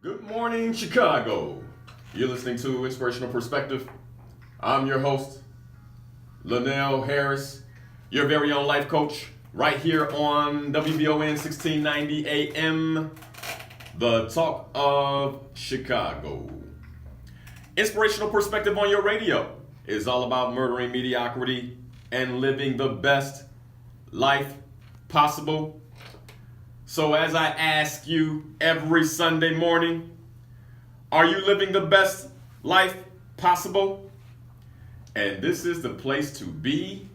Good morning, Chicago. You're listening to Inspirational Perspective. I'm your host, Linal Harris, your very own life coach, right here on WBON 1690 AM, the talk of Chicago. Inspirational Perspective on your radio is all about murdering mediocrity and living the best life possible. So as I ask you every Sunday morning, are you living the best life possible? And this is the place to be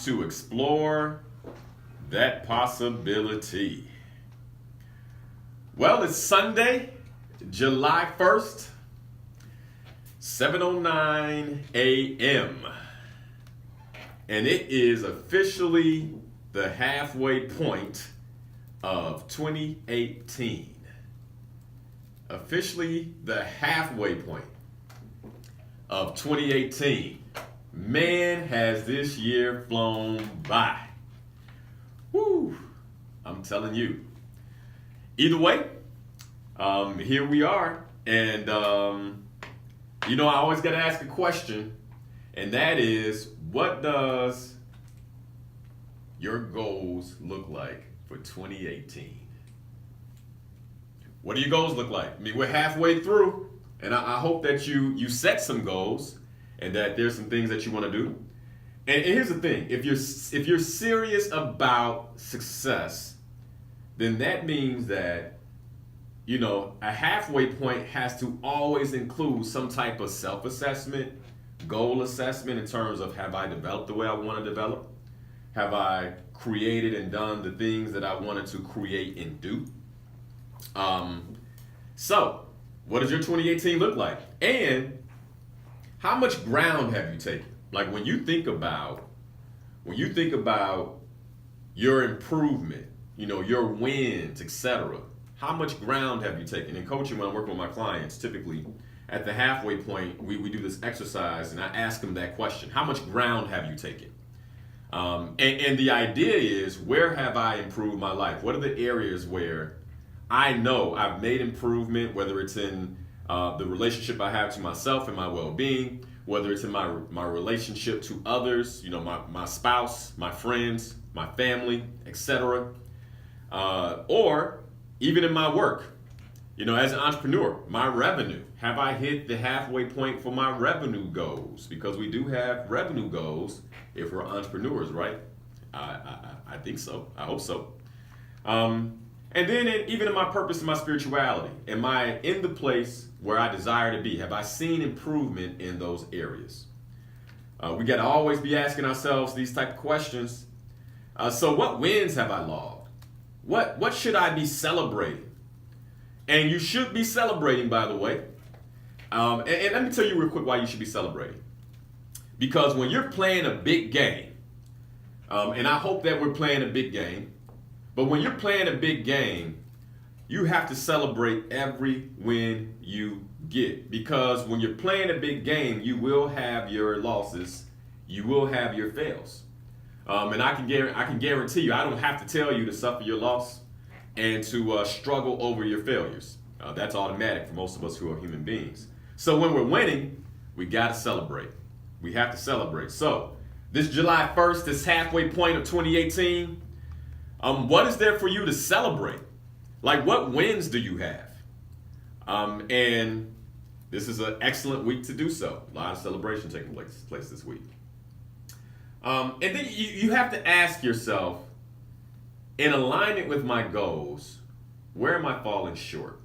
to explore that possibility. Well, it's Sunday, July 1st, 7:09 a.m. And it is officially the halfway point of 2018. Officially the halfway point of 2018. Man, has this year flown by. Woo! I'm telling you. Either way, here we are. And, I always got to ask a question. And that is, what does your goals look like for 2018? What do your goals look like? I mean, we're halfway through, and I hope that you set some goals and that there's some things that you want to do. And here's the thing: if you're serious about success, then that means that a halfway point has to always include some type of self-assessment, goal assessment in terms of, have I developed the way I want to develop? Have I created and done the things that I wanted to create and do? So, what does your 2018 look like? And how much ground have you taken? Like when you think about your improvement, your wins, etc. How much ground have you taken? In coaching, when I'm working with my clients, typically at the halfway point, we do this exercise and I ask them that question: how much ground have you taken? And the idea is, where have I improved my life? What are the areas where I know I've made improvement, whether it's in the relationship I have to myself and my well-being, whether it's in my relationship to others, my spouse, my friends, my family, etc. Or even in my work, as an entrepreneur, my revenue. Have I hit the halfway point for my revenue goals? Because we do have revenue goals if we're entrepreneurs, right? I think so. I hope so. And then even in my purpose and my spirituality, am I in the place where I desire to be? Have I seen improvement in those areas? We got to always be asking ourselves these type of questions. So what wins have I logged? What should I be celebrating? And you should be celebrating, by the way. And let me tell you real quick why you should be celebrating. Because when you're playing a big game, and I hope that we're playing a big game, but when you're playing a big game, you have to celebrate every win you get. Because when you're playing a big game, you will have your losses, you will have your fails. And I can guarantee you, I don't have to tell you to suffer your loss and to struggle over your failures. That's automatic for most of us who are human beings. So when we're winning, we got to celebrate. We have to celebrate. So this July 1st, this halfway point of 2018, what is there for you to celebrate? Like, what wins do you have? And this is an excellent week to do so. A lot of celebration taking place this week. And then you have to ask yourself, in alignment with my goals, where am I falling short?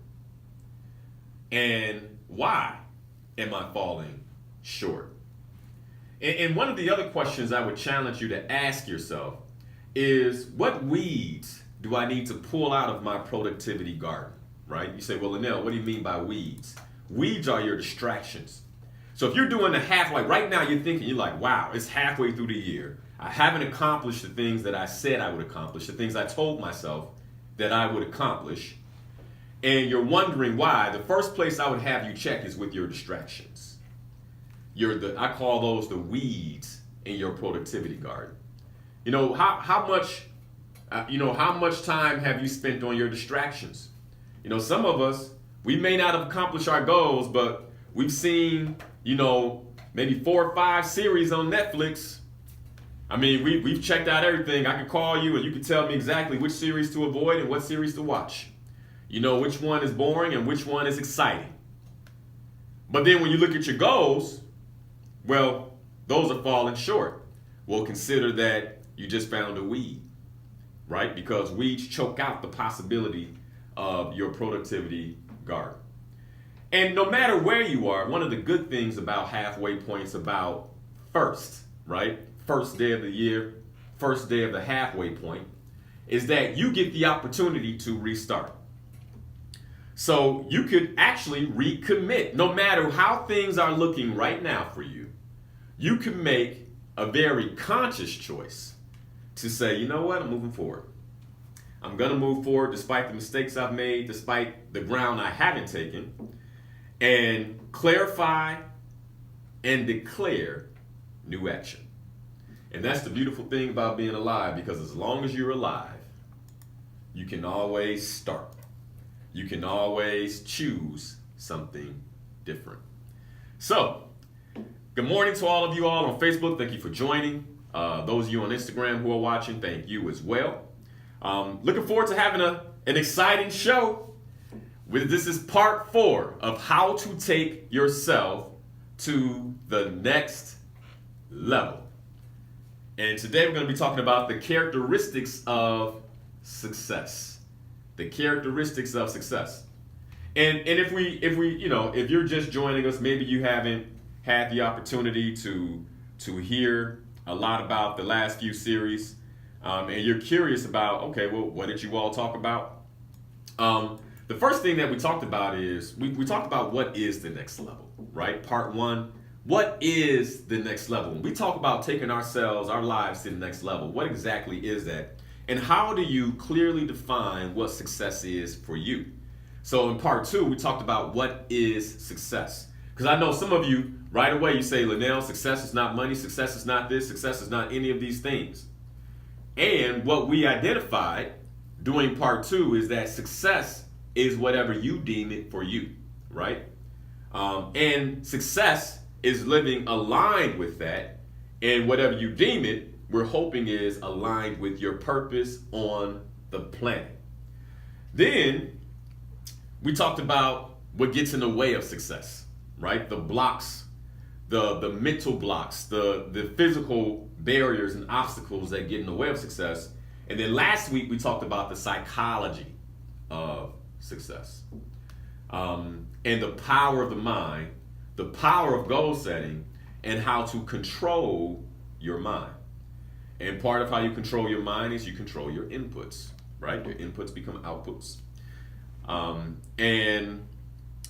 And why am I falling short? And one of the other questions I would challenge you to ask yourself is, what weeds do I need to pull out of my productivity garden, right? You say, well, Linal, what do you mean by weeds? Weeds are your distractions. So if you're doing the halfway, right now you're like, wow, it's halfway through the year. I haven't accomplished the things that I said I would accomplish, the things I told myself that I would accomplish. And you're wondering why. The first place I would have you check is with your distractions. I call those the weeds in your productivity garden. How much time have you spent on your distractions? Some of us, We may not have accomplished our goals, but we've seen, maybe 4 or 5 series on Netflix. I mean, we've checked out everything. I could call you and you can tell me exactly which series to avoid and what series to watch. You know which one is boring and which one is exciting. But then when you look at your goals, well, those are falling short. Well, consider that you just found a weed, right? Because weeds choke out the possibility of your productivity garden. And no matter where you are, one of the good things about halfway points about first, right? First day of the year, first day of the halfway point, is that you get the opportunity to restart. So you could actually recommit. No matter how things are looking right now for you, you can make a very conscious choice to say, you know what, I'm moving forward. I'm going to move forward despite the mistakes I've made, despite the ground I haven't taken, and clarify and declare new action. And that's the beautiful thing about being alive, because as long as you're alive, you can always start. You can always choose something different. So, good morning to all of you all on Facebook. Thank you for joining. Those of you on Instagram who are watching, thank you as well. Looking forward to having an exciting show. This is part 4 of how to take yourself to the next level. And today we're going to be talking about the characteristics of success. The characteristics of success. And if you're just joining us, maybe you haven't had the opportunity to hear a lot about the last few series, and you're curious about, okay, well, what did you all talk about? The first thing that we talked about is we talked about what is the next level, right? Part 1, what is the next level? When we talk about taking our lives to the next level, what exactly is that? And how do you clearly define what success is for you? So in part 2, we talked about what is success. Because I know some of you, right away, you say, Linal, success is not money, success is not this, success is not any of these things. And what we identified during part 2 is that success is whatever you deem it for you, right? And success is living aligned with that, and whatever you deem it, we're hoping is aligned with your purpose on the planet. Then we talked about what gets in the way of success, right? The blocks, the mental blocks, the physical barriers and obstacles that get in the way of success. And then last week we talked about the psychology of success, and the power of the mind, the power of goal setting, and how to control your mind. And part of how you control your mind is you control your inputs, right? Your inputs become outputs. And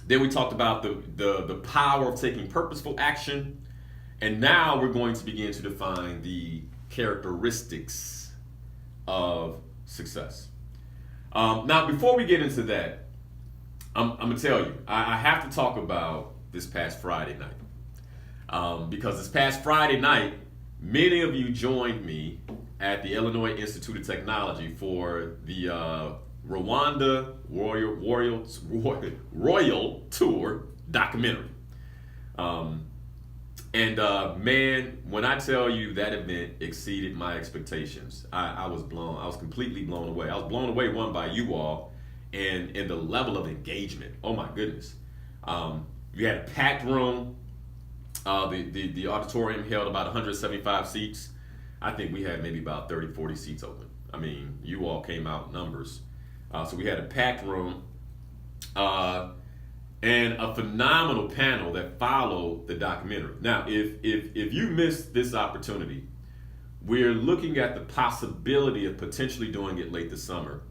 then we talked about the power of taking purposeful action. And now we're going to begin to define the characteristics of success. Now, before we get into that, I'm going to tell you, I have to talk about this past Friday night. Because this past Friday night, many of you joined me at the Illinois Institute of Technology for the Rwanda Royal Tour documentary. Man, when I tell you that event exceeded my expectations, I was completely blown away. I was blown away, one, by you all and the level of engagement. Oh my goodness. You had a packed room. The auditorium held about 175 seats. I think we had maybe about 30, 40 seats open. I mean, you all came out in numbers. So we had a packed room and a phenomenal panel that followed the documentary. Now, if you missed this opportunity, we're looking at the possibility of potentially doing it late this summer,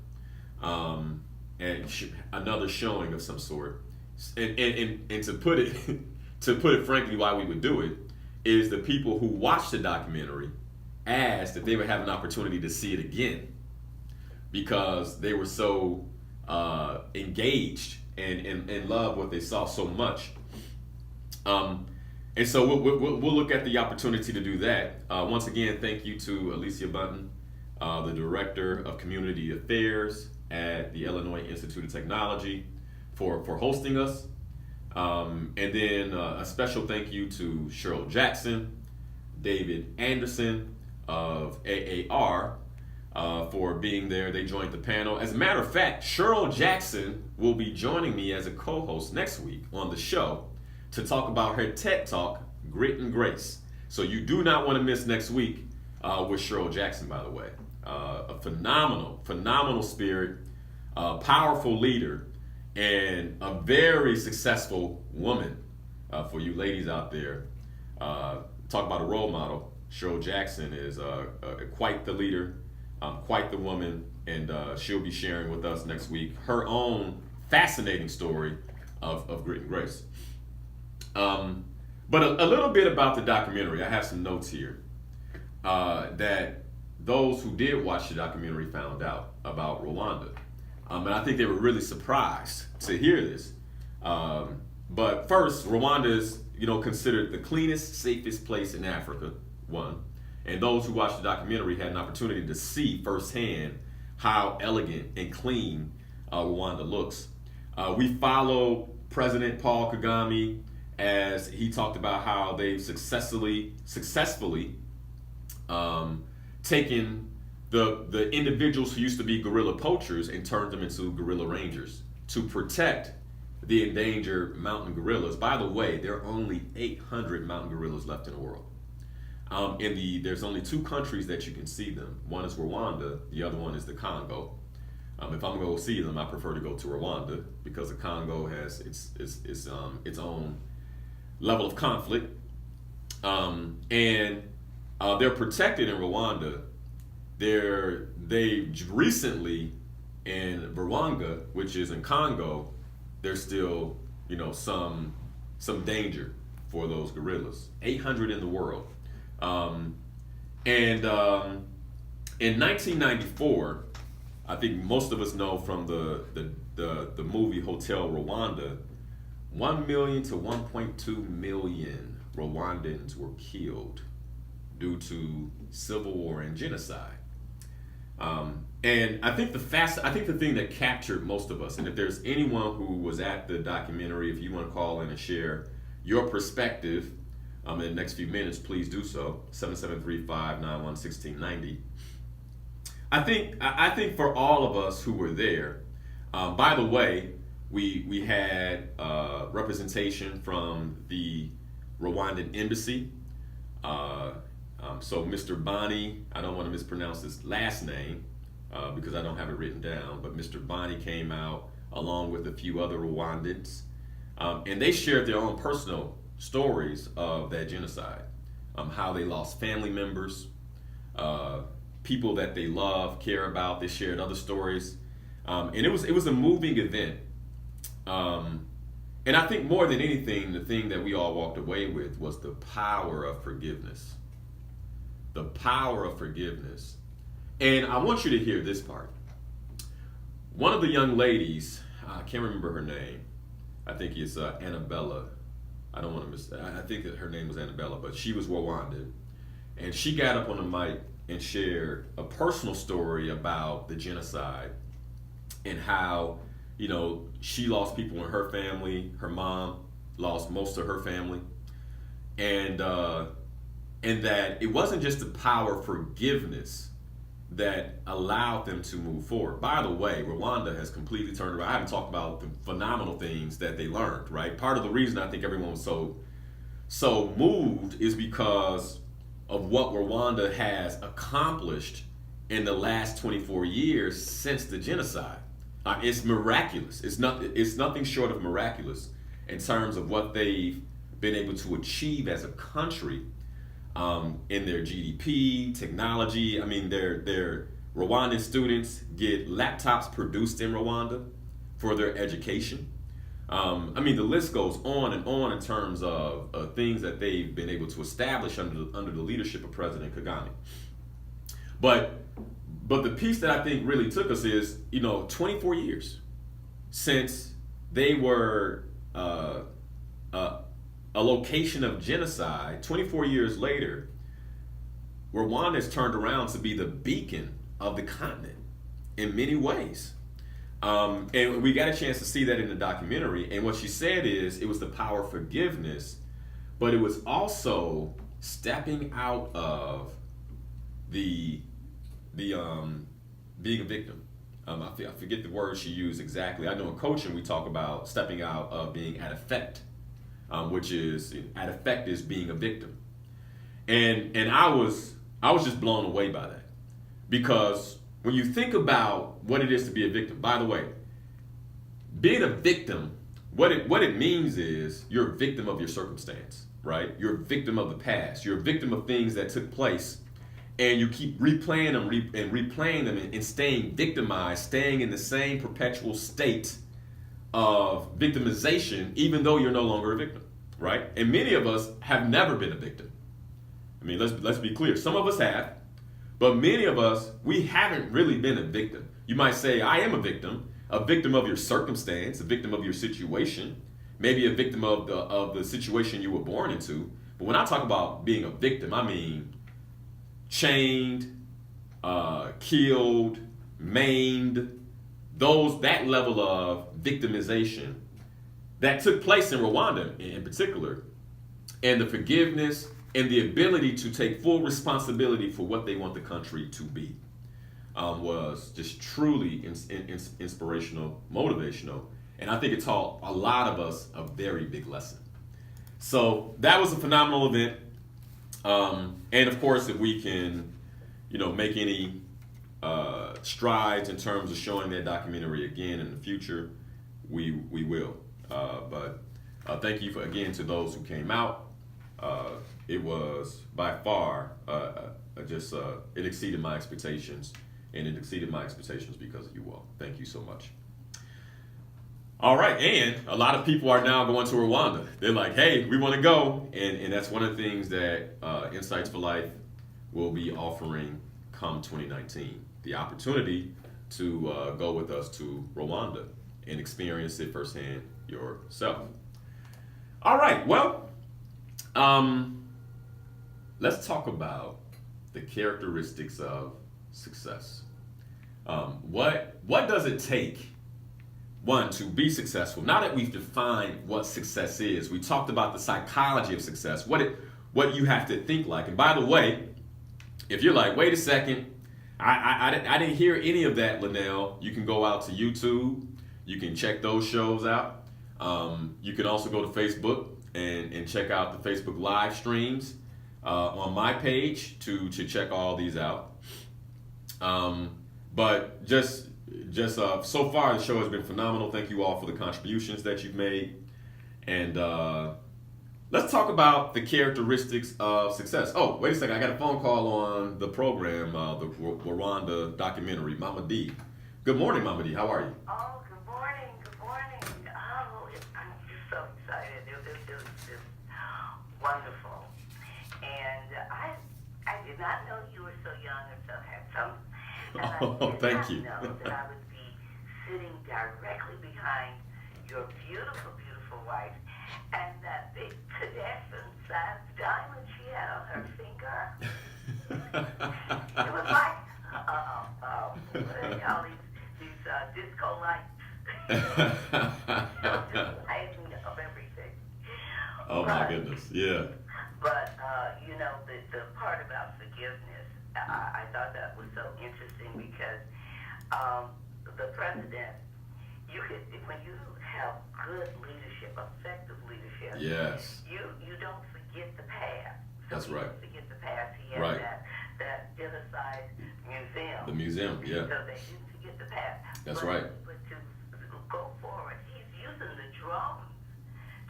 and another showing of some sort. And to put it frankly, why we would do it is the people who watched the documentary asked if they would have an opportunity to see it again, because they were so engaged and loved what they saw so much. And so we'll look at the opportunity to do that. Once again, thank you to Alicia Bunton, the Director of Community Affairs at the Illinois Institute of Technology, for hosting us. And then a special thank you to Cheryl Jackson, David Anderson of AAR for being there. They joined the panel. As a matter of fact, Cheryl Jackson will be joining me as a co-host next week on the show to talk about her TED Talk, Grit and Grace. So you do not want to miss next week with Cheryl Jackson, by the way. A phenomenal spirit, powerful leader, and a very successful woman for you ladies out there. Talk about a role model. Cheryl Jackson is quite the leader, quite the woman, and she'll be sharing with us next week her own fascinating story of Grit and Grace. But a little bit about the documentary. I have some notes here that those who did watch the documentary found out about Rwanda. And I think they were really surprised to hear this. But first, Rwanda is, considered the cleanest, safest place in Africa, one. And those who watched the documentary had an opportunity to see firsthand how elegant and clean Rwanda looks. We follow President Paul Kagame as he talked about how they've successfully taken the individuals who used to be guerrilla poachers and turned them into guerrilla rangers to protect the endangered mountain gorillas. By the way, there are only 800 mountain gorillas left in the world. There's only two countries that you can see them. One is Rwanda, the other one is the Congo. If I'm gonna go see them, I prefer to go to Rwanda because the Congo has its own level of conflict, and they're protected in Rwanda. They recently in Rwanda, which is in Congo, there's still some danger for those gorillas. 800 in the world, and in 1994, I think most of us know from the movie Hotel Rwanda, 1 million to 1.2 million Rwandans were killed due to civil war and genocide. And I think the thing that captured most of us, and if there's anyone who was at the documentary, if you want to call in and share your perspective in the next few minutes, please do so. 773-591-1690. I think for all of us who were there, by the way, we had representation from the Rwandan embassy. So Mr. Bani, I don't want to mispronounce his last name because I don't have it written down, but Mr. Bani came out along with a few other Rwandans, and they shared their own personal stories of that genocide, how they lost family members, people that they love, care about. They shared other stories, and it was a moving event. And I think more than anything, the thing that we all walked away with was the power of forgiveness. The power of forgiveness. And I want you to hear this part. One of the young ladies, I can't remember her name. I think it's Annabella. I don't want to I think that her name was Annabella, but she was Rwandan. And she got up on the mic and shared a personal story about the genocide and how, she lost people in her family. Her mom lost most of her family. And that it wasn't just the power of forgiveness that allowed them to move forward. By the way, Rwanda has completely turned around. I haven't talked about the phenomenal things that they learned, right? Part of the reason I think everyone was so moved is because of what Rwanda has accomplished in the last 24 years since the genocide. It's miraculous. It's nothing short of miraculous in terms of what they've been able to achieve as a country. In their GDP, technology. I mean, their Rwandan students get laptops produced in Rwanda for their education. I mean, the list goes on and on in terms of things that they've been able to establish under the leadership of President Kagame. But the piece that I think really took us is, 24 years since they were a location of genocide. 24 years later, Rwanda has turned around to be the beacon of the continent in many ways. And we got a chance to see that in the documentary. And what she said is it was the power of forgiveness, but it was also stepping out of the being a victim. I forget the word she used exactly. I know in coaching we talk about stepping out of being at effect, which is at effect is being a victim. And I was just blown away by that, because when you think about what it is to be a victim, by the way, being a victim, what it means is you're a victim of your circumstance, right? You're a victim of the past. You're a victim of things that took place, and you keep replaying them and replaying them and staying victimized, staying in the same perpetual state of victimization, even though you're no longer a victim, right? And many of us have never been a victim. I mean, let's be clear. Some of us have, but many of us, we haven't really been a victim. You might say, I am a victim of your circumstance, a victim of your situation, maybe a victim of the situation you were born into. But when I talk about being a victim, I mean chained, killed, maimed, that level of victimization that took place in Rwanda in particular, and the forgiveness and the ability to take full responsibility for what they want the country to be was just truly inspirational, motivational, and I think it taught a lot of us a very big lesson. So that was a phenomenal event, and of course, if we can, make any strides in terms of showing that documentary again in the future, we will. But thank you again to those who came out. It was by far it exceeded my expectations, and it exceeded my expectations because of you all. Thank you so much. All right, and a lot of people are now going to Rwanda. They're like, hey, we want to go, and that's one of the things that Insights for Life will be offering come 2019, the opportunity to go with us to Rwanda and experience it firsthand yourself. All right, well, let's talk about the characteristics of success. What does it take, one, to be successful? Now that we've defined what success is, we talked about the psychology of success, what you have to think like. And by the way, if you're like, wait a second, I didn't hear any of that, Linal, you can go out to YouTube, you can check those shows out. You can also go to Facebook and check out the Facebook live streams on my page to check all these out. But just so far, the show has been phenomenal. Thank you all for the contributions that you've made. And let's talk about the characteristics of success. Oh, wait a second. I got a phone call on the program, the Rwanda documentary, Mama D. Good morning, Mama D. How are you? Oh, good morning. Good morning. Oh, I'm just so excited. It was just wonderful. And I did not know you were so young and so handsome. And thank you. I did not know that I would be sitting directly behind your beautiful, beautiful wife, and that big pedestrian-sized diamond she had on her finger. It was like, what are all these disco lights? Just lighting of everything. Oh my goodness, yeah. But the part about forgiveness, I thought that was so interesting because the president, when you have good leadership, effective leadership, yes, you don't forget the past. So that's right. Don't forget the past. He had right. that genocide museum. The museum, yeah. So they didn't forget the past. That's right. But to go forward, he's using the drones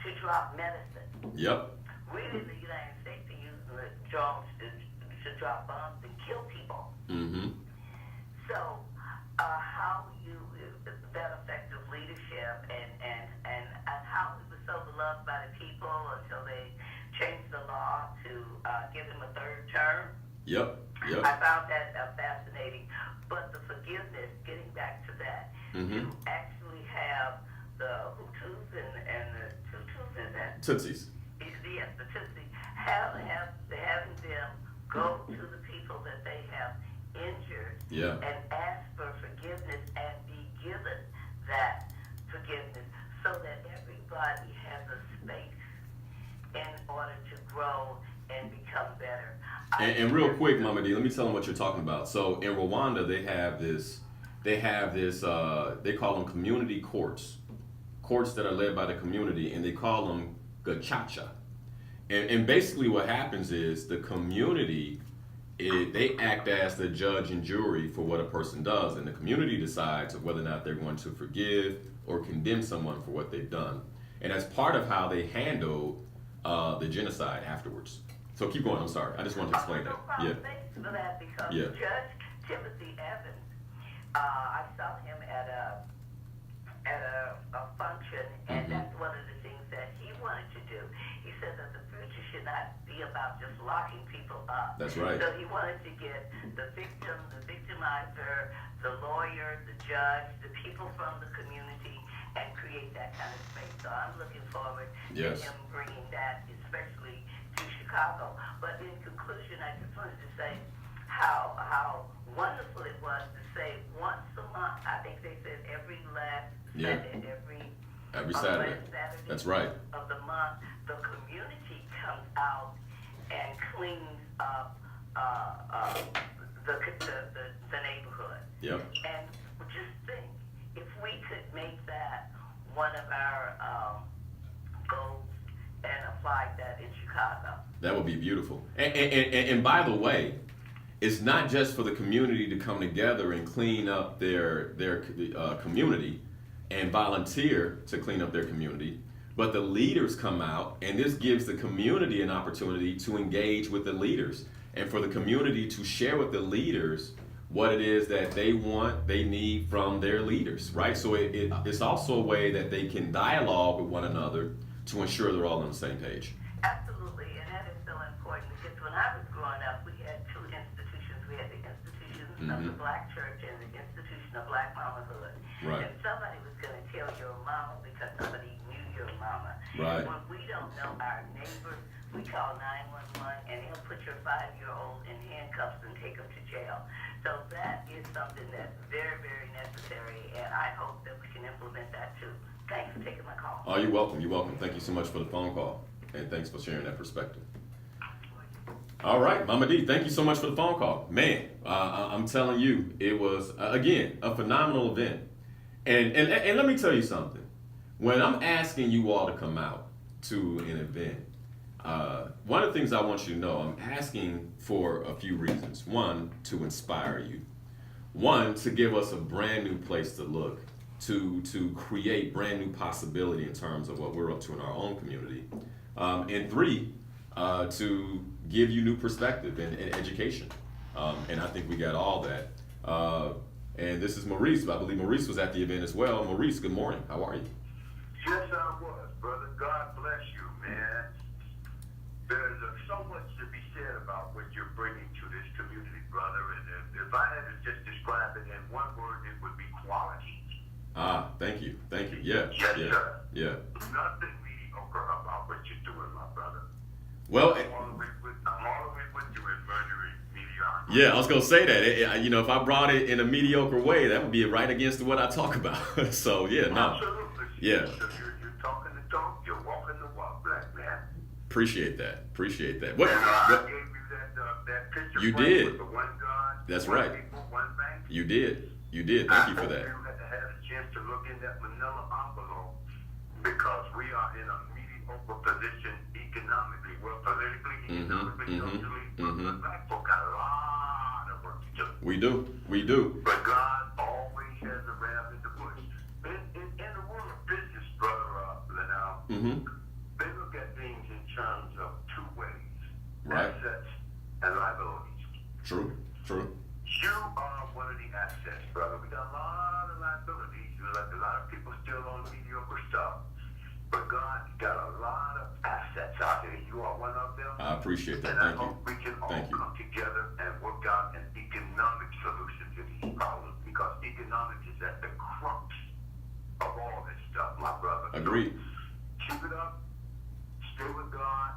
to drop medicine. Yep. We in the United States are using the drones to drop bombs and kill people. Mm-hmm. So how that effective leadership and how he was so beloved by the people until they changed the law to give him a third term. Yep. I found that fascinating. But the forgiveness, getting back to that, mm-hmm. you actually have the Hutus and the Tutus and that. Tootsies. Yes, the Tutsis having them go to the people that they have injured yeah. and ask for forgiveness and be given that forgiveness so that everybody has a space in order to grow and become better. And real quick, Mama D, let me tell them what you're talking about. So in Rwanda, they have this, they call them community courts that are led by the community, and they call them gachacha. And basically what happens is the community, they act as the judge and jury for what a person does, and the community decides whether or not they're going to forgive or condemn someone for what they've done. And that's part of how they handle the genocide afterwards. So keep going. I'm sorry. I just wanted to explain that. Yeah. Thanks for that, because Yeah. Judge Timothy Evans, I saw him at a function, and that's one of the things that he wanted to do. He said that the future should not be about just locking people up. That's right. So he wanted to get the victim, the victimizer, the lawyer, the judge, the people from the community, and create that kind of space. So I'm looking forward Yes. to him bringing that, especially to Chicago. But in conclusion, I just wanted to say how wonderful it was to say once a month. I think they said every last Saturday, Every on Saturday. last Saturday That's right. of the month, the community comes out and cleans up the neighborhood. Yep. And just think, if we could make that one of our goals and apply that in Chicago. That would be beautiful. And by the way, it's not just for the community to come together and clean up their community and volunteer to clean up their community, but the leaders come out, and this gives the community an opportunity to engage with the leaders, and for the community to share with the leaders what it is that they want, they need from their leaders, right? So it's also a way that they can dialogue with one another to ensure they're all on the same page. Absolutely, and that is so important, because when I was growing up, we had two institutions. We had the institution of the Black church and the institution of Black mamahood. Right. And somebody was going to tell your mama because somebody knew your mama. Right. When we don't know our neighbors, we call 911, and they'll put your 5-year-old in handcuffs and take them to jail. So that is something that's very, very necessary, and I hope that we can implement that too. Thanks for taking my call. Oh, you're welcome. You're welcome. Thank you so much for the phone call, and thanks for sharing that perspective. All right, Mama D, thank you so much for the phone call. Man, I'm telling you, it was, again, a phenomenal event. And let me tell you something. When I'm asking you all to come out to an event, one of the things I want you to know, I'm asking for a few reasons. One, to inspire you. One, to give us a brand new place to look, to create brand new possibility in terms of what we're up to in our own community. And three, to give you new perspective and education. And I think we got all that. And this is Maurice. I believe Maurice was at the event as well. Maurice, good morning. How are you? Yes, I was, brother. God bless you, man. There's so much to be said about what you're bringing to this community, brother. And if I had to just describe it in one word, it would be quality. Ah, thank you. Thank you. Yeah. Yes, yeah. sir. Yeah. Nothing mediocre about what you're doing, my brother. Well, I'm all the way with you in murdering mediocrity. yeah, I was gonna say that. If I brought it in a mediocre way, that would be right against what I talk about. So yeah, no. Absolutely. Yeah. So you're talking the talk, you're walking the walk, black man. Appreciate that. What? And I what gave you that picture. You frame did. With the one God, That's one right. people, one bank. You did. Thank you for that. You had a chance to look in that manila envelope, because we are in a mediocre position economically, well, politically, economically, socially. But black folk got a lot of work to do. We do. But God always has a ram in the bush. In the world of business, brother Linal, they look at things in terms of two ways: Right. assets and liabilities. True. You are one of the assets, brother. We got a lot of liabilities. Like a lot of people still on mediocre stuff. But God's got a lot of assets out there. You are one of them. I appreciate that. And I Thank you. hope we can all Thank you. come together and work out an economic solution to these problems, because economics is at the crux of all this stuff, my brother. Agreed. So, keep it up. Stay with God.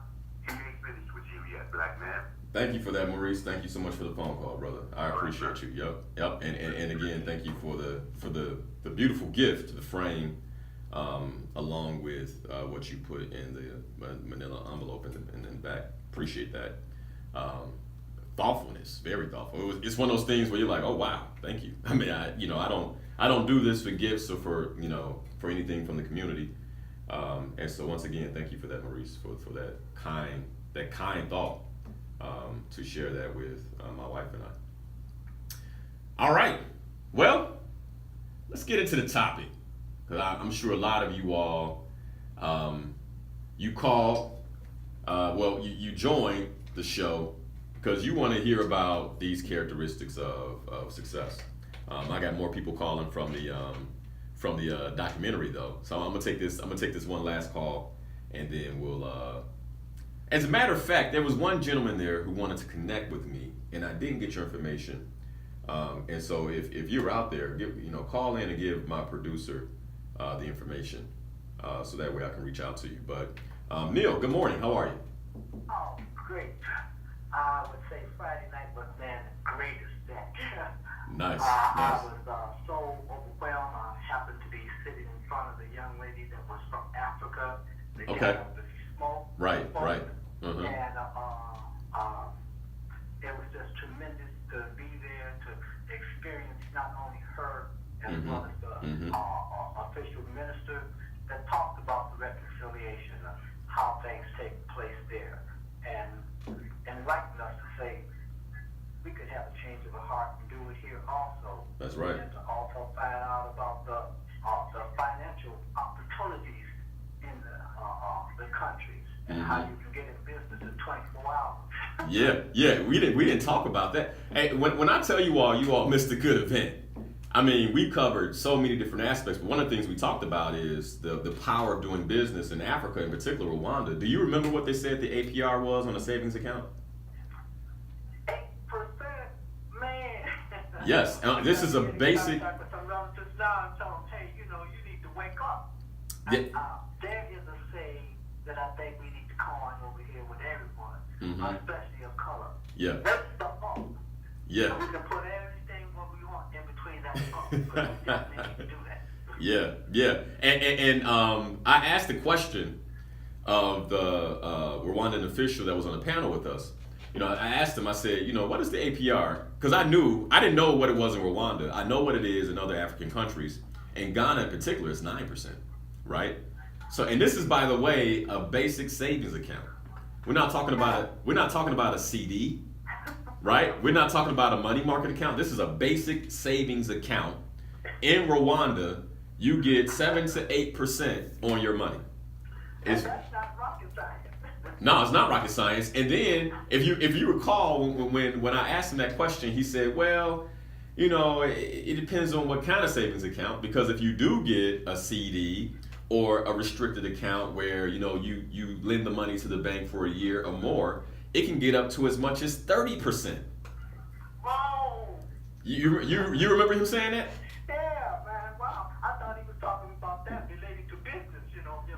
He ain't finished with you yet, black man. Thank you for that, Maurice. Thank you so much for the phone call, brother. I appreciate you. Yep. And again, thank you for the the beautiful gift, the frame, along with what you put in the manila envelope in the back. Appreciate that. Thoughtfulness, very thoughtful. It's one of those things where you're like, oh wow, thank you. I mean, I don't do this for gifts or for anything from the community. And so once again, thank you for that, Maurice, for that kind thought, to share that with my wife and I. All right, well, let's get into the topic, because I'm sure a lot of you all, you called, you joined the show because you want to hear about these characteristics of success. I got more people calling from the documentary though, so I'm gonna take this one last call, and then we'll. As a matter of fact, there was one gentleman there who wanted to connect with me, and I didn't get your information. And so if you're out there, call in and give my producer the information, so that way I can reach out to you. But Neil, good morning. How are you? Oh, great. I would say Friday night was man's greatest day. Nice. I was so overwhelmed. I happened to be sitting in front of a young lady that was from Africa. They Okay. came up with smoke. Right. And it was just tremendous to be there to experience not only her as well as the official minister that talked about the reconciliation of how things take place there, and enlightened us to say we could have a change of a heart and do it here also. That's right. And to also find out about the financial opportunities in the countries and how you can get in business in 24 hours. Yeah, we didn't talk about that. Hey, when I tell you all missed a good event. I mean, we covered so many different aspects, but one of the things we talked about is the power of doing business in Africa, in particular Rwanda. Do you remember what they said the APR was on a savings account? 8%, man. Yes, this is a basic. With some relatives now and tell them, hey, you need to wake up. Yeah. There is a saying that I think we need to coin over here with everyone, especially of color. Yeah. What's the up? Yeah. We can put everything what we want in between that up. But we definitely need to do that. Yeah. And I asked the question of the Rwandan official that was on the panel with us. I asked him, I said, what is the APR? Because I didn't know what it was in Rwanda. I know what it is in other African countries. In Ghana in particular, it's 9%, right? So, and this is, by the way, a basic savings account. We're not talking about a CD, right? We're not talking about a money market account. This is a basic savings account. In Rwanda, you get 7 to 8% on your money. That's not rocket science. No, it's not rocket science. And then, if you recall, when I asked him that question, he said, well, it depends on what kind of savings account, because if you do get a CD or a restricted account where, you lend the money to the bank for a year or more, it can get up to as much as 30%. Whoa! You remember him saying that? Yeah, man. Wow. I thought he was talking about that related to business,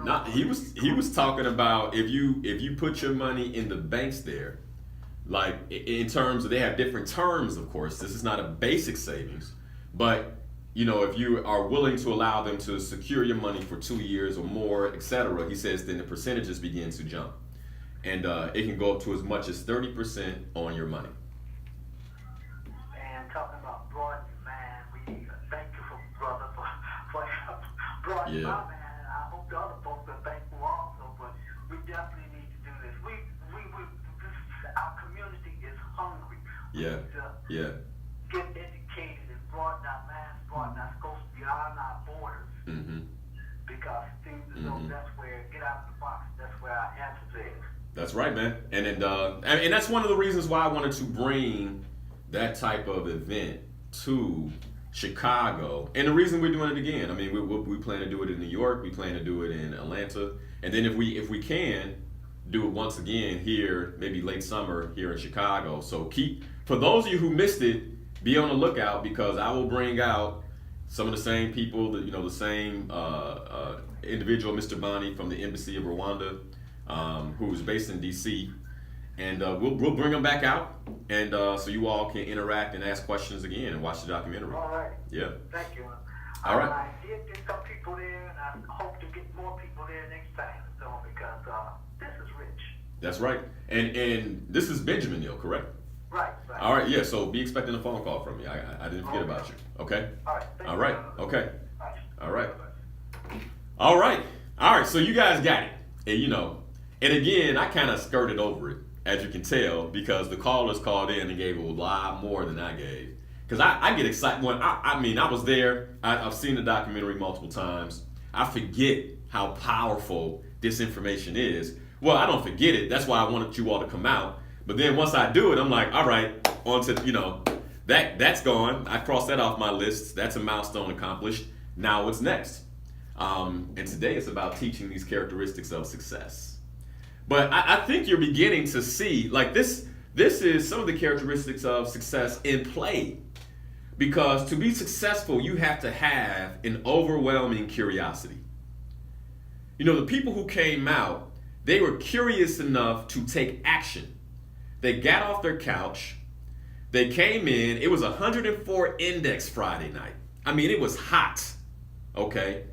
No, he was talking about if you put your money in the banks there, like in terms of, they have different terms, of course. This is not a basic savings, but if you are willing to allow them to secure your money for 2 years or more, etc., he says then the percentages begin to jump, and it can go up to as much as 30% on your money. And talking about broadening, man, we thank you for brother for broadening my man. I hope the other folks are thankful also, but we definitely need to do this. Our community is hungry. Yeah. Get educated and broaden our minds, broaden our scopes beyond our borders. Because things that's where, get out of the box, that's where our answers is. That's right, man. And that's one of the reasons why I wanted to bring that type of event to Chicago. And the reason we're doing it again, I mean, we plan to do it in New York, we plan to do it in Atlanta, and then if we can do it once again here, maybe late summer here in Chicago. So for those of you who missed it, be on the lookout, because I will bring out some of the same people, the same individual, Mr. Bani from the Embassy of Rwanda, who's based in DC. And we'll bring them back out, and so you all can interact and ask questions again and watch the documentary. All right. Yeah. Thank you. All right. I did get some people there, and I hope to get more people there next time. So because this is rich. That's right. And this is Benjamin Neal, correct? Right. Right. All right. Yeah. So be expecting a phone call from me. I didn't forget about you. Okay. All right. Thank All you. right. Okay. All right. All right. All right. All right. So you guys got it. And and again, I kind of skirted over it, as you can tell, because the callers called in and gave a lot more than I gave. Because I get excited when I was there. I've seen the documentary multiple times. I forget how powerful this information is. Well, I don't forget it. That's why I wanted you all to come out. But then once I do it, I'm like, all right, on to, that's gone. I crossed that off my list. That's a milestone accomplished. Now what's next? And today it's about teaching these characteristics of success. But I think you're beginning to see, like this is some of the characteristics of success in play. Because to be successful, you have to have an overwhelming curiosity. The people who came out, they were curious enough to take action. They got off their couch. They came in. It was 104 index Friday night. I mean, it was hot. Okay.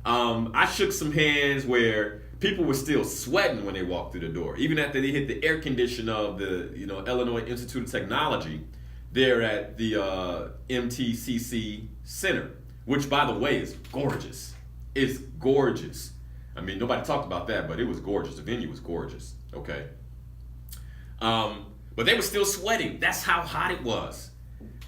I shook some hands where people were still sweating when they walked through the door, even after they hit the air conditioner of the Illinois Institute of Technology there at the MTCC Center, which, by the way, is gorgeous. It's gorgeous. I mean, nobody talked about that, but it was gorgeous. The venue was gorgeous. Okay. But they were still sweating. That's how hot it was.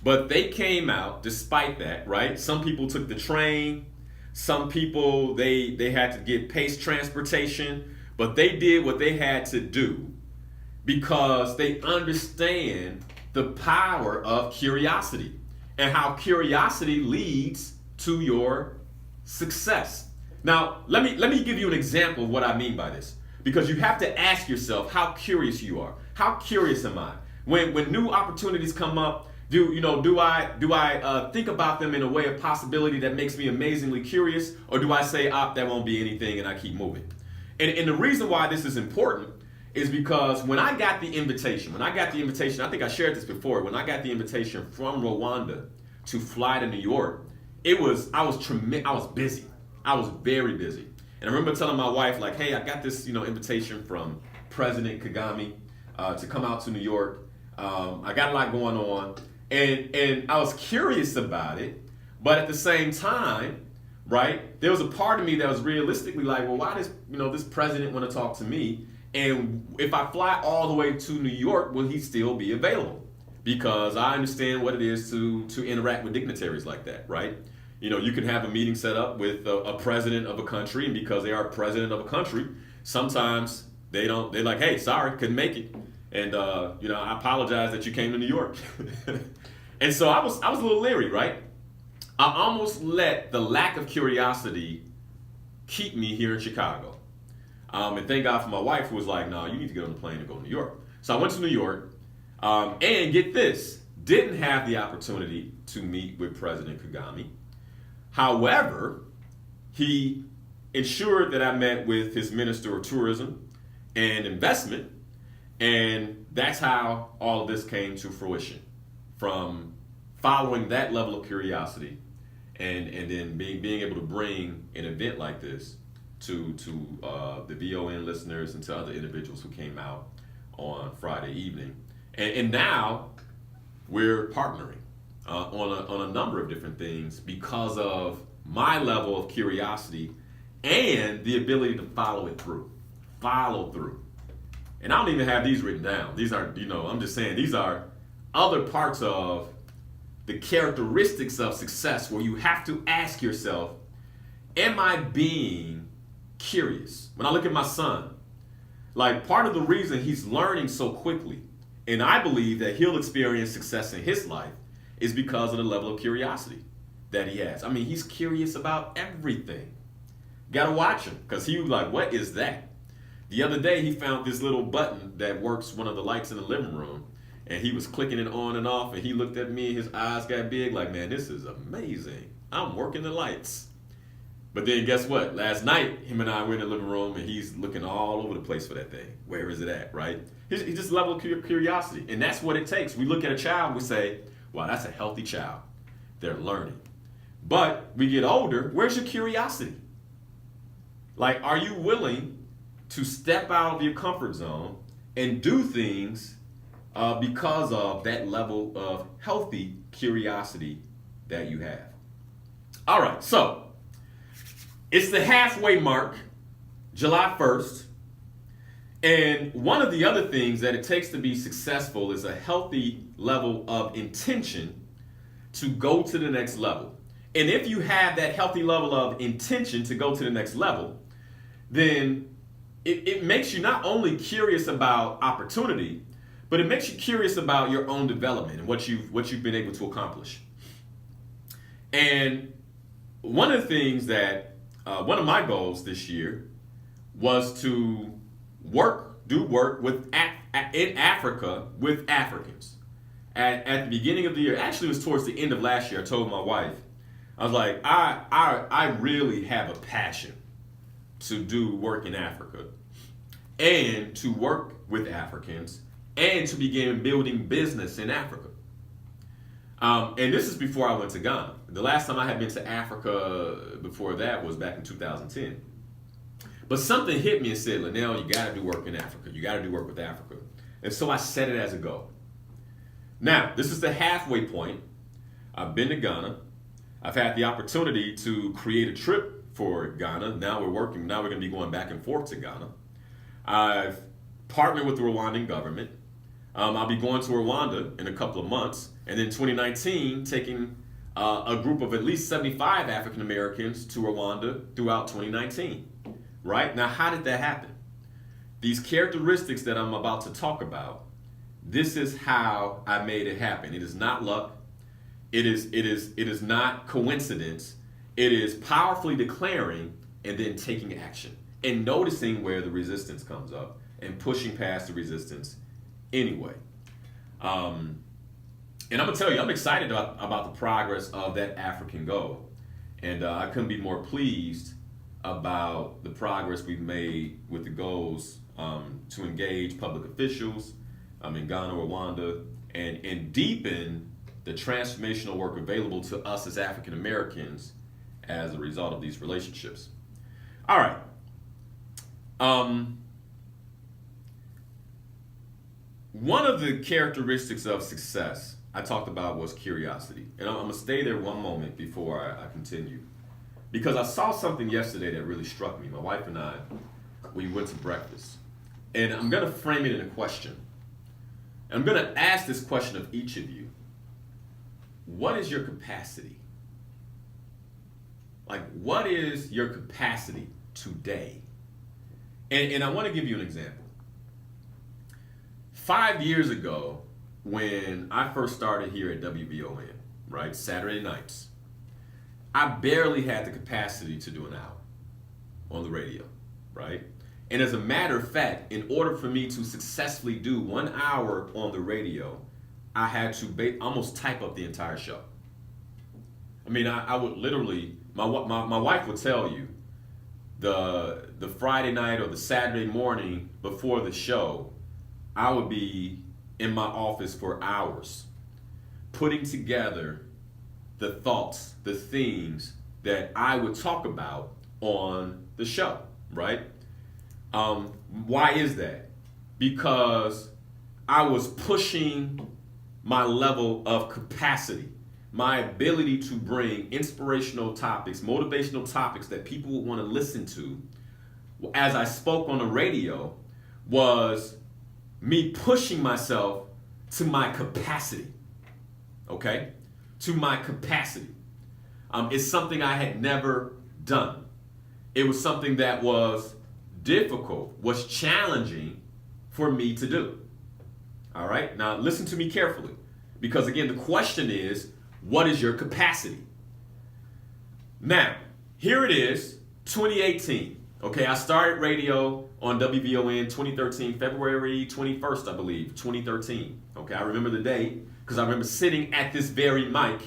But they came out despite that, right? Some people took the train. Some people, they had to get PACE transportation. But they did what they had to do because they understand the power of curiosity and how curiosity leads to your success. Now, let me give you an example of what I mean by this, because you have to ask yourself how curious you are. How curious am I? When new opportunities come up, do I think about them in a way of possibility that makes me amazingly curious, or do I say, that won't be anything, and I keep moving? And the reason why this is important is because when I got the invitation, I think I shared this before, when I got the invitation from Rwanda to fly to New York, I was busy. I was very busy. And I remember telling my wife, like, hey, I got this, invitation from President Kagame to come out to New York. I got a lot going on. And I was curious about it. But at the same time, right, there was a part of me that was realistically like, well, why does, this president want to talk to me? And if I fly all the way to New York, will he still be available? Because I understand what it is to interact with dignitaries like that, right? You can have a meeting set up with a president of a country, and because they are president of a country, sometimes they're like, hey, sorry, couldn't make it. And, I apologize that you came to New York. And so I was a little leery, right? I almost let the lack of curiosity keep me here in Chicago. And thank God for my wife, who was like, no, you need to get on the plane and go to New York. So I went to New York, and get this, didn't have the opportunity to meet with President Kagame. However, he ensured that I met with his Minister of Tourism and Investment, and that's how all of this came to fruition, from following that level of curiosity and then being able to bring an event like this to the VON listeners and to other individuals who came out on Friday evening. And now we're partnering on a number of different things because of my level of curiosity and the ability to follow through. And I don't even have these written down. These are, I'm just saying, these are other parts of the characteristics of success where you have to ask yourself, am I being curious? When I look at my son, like, part of the reason he's learning so quickly, and I believe that he'll experience success in his life, is because of the level of curiosity that he has. I mean, he's curious about everything. Gotta watch him, because he was like, what is that? The other day, he found this little button that works one of the lights in the living room, and he was clicking it on and off, and he looked at me, his eyes got big, like, man, this is amazing. I'm working the lights. But then guess what? Last night, him and I were in the living room, and he's looking all over the place for that thing. Where is it at, right? He's just level of curiosity, and that's what it takes. We look at a child, we say, wow, that's a healthy child. They're learning. But we get older, where's your curiosity? Like, are you willing to step out of your comfort zone and do things because of that level of healthy curiosity that you have? All right, so it's the halfway mark, July 1st. And one of the other things that it takes to be successful is a healthy level of intention to go to the next level. And if you have that healthy level of intention to go to the next level, then it makes you not only curious about opportunity, but it makes you curious about your own development and what you've been able to accomplish. And one of the things that one of my goals this year was to do work in Africa with Africans. At the beginning of the year, actually it was towards the end of last year, I told my wife, I was like, I really have a passion to do work in Africa and to work with Africans and to begin building business in Africa. And this is before I went to Ghana. The last time I had been to Africa before that was back in 2010. But something hit me and said, Linal, you got to do work in Africa. You got to do work with Africa. And so I set it as a goal. Now, this is the halfway point. I've been to Ghana. I've had the opportunity to create a trip for Ghana. Now we're going to be going back and forth to Ghana. I've partnered with the Rwandan government. I'll be going to Rwanda in a couple of months. And in 2019, taking a group of at least 75 African Americans to Rwanda throughout 2019. Right? Now, how did that happen? These characteristics that I'm about to talk about, this is how I made it happen. It is not luck. It is not coincidence. It is powerfully declaring and then taking action and noticing where the resistance comes up and pushing past the resistance anyway. And I'm gonna tell you, I'm excited about the progress of that African goal, and I couldn't be more pleased about the progress we've made with the goals to engage public officials in Ghana, Rwanda, and deepen the transformational work available to us as African Americans as a result of these relationships. All right. One of the characteristics of success I talked about was curiosity. And I'm going to stay there one moment before I continue. Because I saw something yesterday that really struck me. My wife and I, we went to breakfast. And I'm going to frame it in a question. And I'm going to ask this question of each of you. What is your capacity? Like, what is your capacity today? And I want to give you an example. 5 years ago, when I first started here at WVON, right, Saturday nights, I barely had the capacity to do an hour on the radio, right? And as a matter of fact, in order for me to successfully do 1 hour on the radio, I had to almost type up the entire show. I mean, I would literally, my wife would tell you, the Friday night or the Saturday morning before the show, I would be in my office for hours, putting together the thoughts, the themes that I would talk about on the show, right? Why is that? Because I was pushing my level of capacity, my ability to bring inspirational topics, motivational topics that people would want to listen to as I spoke on the radio was me pushing myself to my capacity, okay? To my capacity. It's something I had never done. It was something that was difficult, was challenging for me to do. All right, now listen to me carefully, because again, the question is, what is your capacity? Now, here it is, 2018. Okay, I started radio on WVON 2013, February 21st, I believe, 2013. Okay, I remember the date because I remember sitting at this very mic,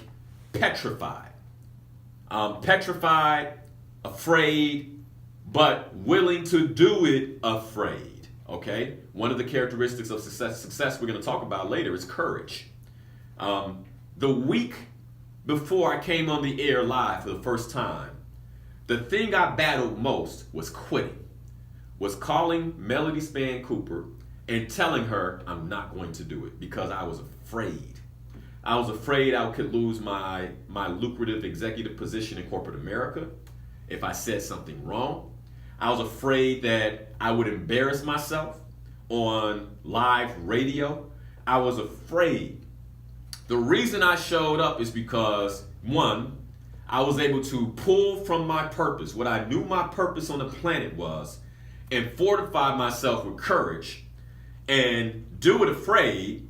petrified. Petrified afraid, but willing to do it afraid. Okay? One of the characteristics of success we're going to talk about later is courage. The week before I came on the air live for the first time, the thing I battled most was quitting, was calling Melody Span Cooper and telling her I'm not going to do it because I was afraid. I was afraid I could lose my lucrative executive position in corporate America if I said something wrong. I was afraid that I would embarrass myself on live radio. I was afraid. The reason I showed up is because, one, I was able to pull from my purpose, what I knew my purpose on the planet was, and fortify myself with courage and do it afraid.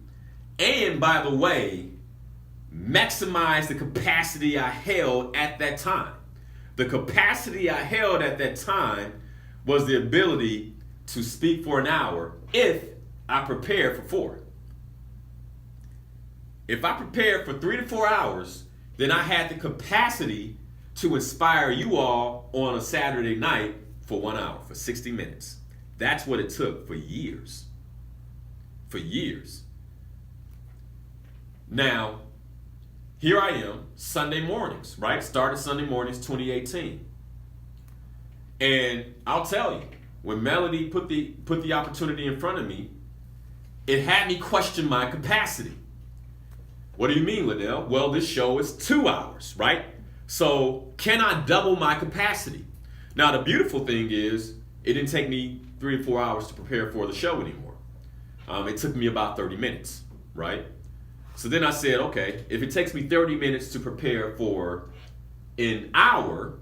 And by the way, maximize the capacity I held at that time. The capacity I held at that time was the ability to speak for an hour if I prepared for 4. If I prepared for 3 to 4 hours, then I had the capacity to inspire you all on a Saturday night for 1 hour, for 60 minutes. That's what it took for years. For years. Now, here I am, Sunday mornings, right? Started Sunday mornings 2018. And I'll tell you, when Melody put the opportunity in front of me, it had me question my capacity. What do you mean, Linal? Well, this show is 2 hours, right? So can I double my capacity? Now, the beautiful thing is it didn't take me 3 or 4 hours to prepare for the show anymore. It took me about 30 minutes, right? So then I said, okay, if it takes me 30 minutes to prepare for an hour,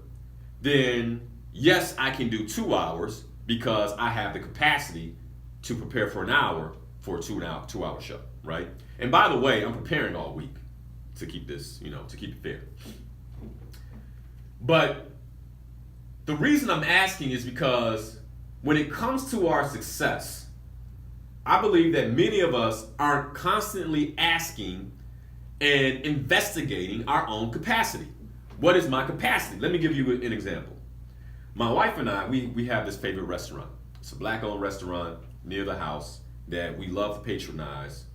then yes, I can do 2 hours because I have the capacity to prepare for an hour for a 2 hour show, right? And by the way, I'm preparing all week to keep this, to keep it fair. But the reason I'm asking is because when it comes to our success, I believe that many of us aren't constantly asking and investigating our own capacity. What is my capacity? Let me give you an example. My wife and I, we have this favorite restaurant. It's a black-owned restaurant near the house that we love to patronize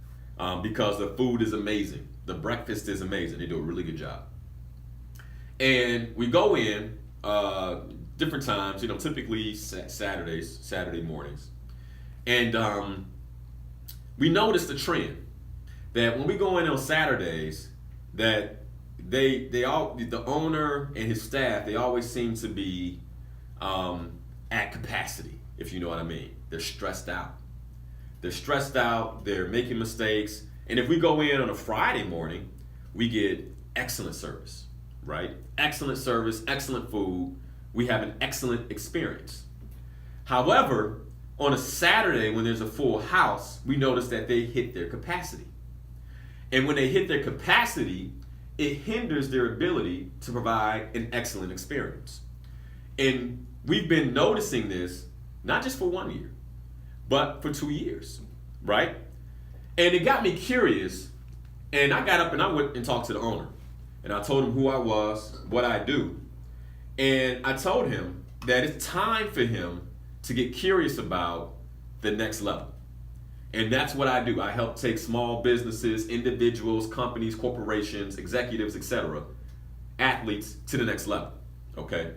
because the food is amazing. The breakfast is amazing. They do a really good job. And we go in different times, typically Saturday mornings. And we noticed the trend that when we go in on Saturdays, that the owner and his staff, they always seem to be at capacity, if you know what I mean. They're stressed out. They're making mistakes. And if we go in on a Friday morning, we get excellent service, right? Excellent service, excellent food. We have an excellent experience. However, on a Saturday when there's a full house, we notice that they hit their capacity. And when they hit their capacity, it hinders their ability to provide an excellent experience. And we've been noticing this not just for 1 year, but for 2 years, right? And it got me curious, and I got up and I went and talked to the owner. And I told him who I was, what I do. And I told him that it's time for him to get curious about the next level. And that's what I do. I help take small businesses, individuals, companies, corporations, executives, etc., athletes to the next level. Okay?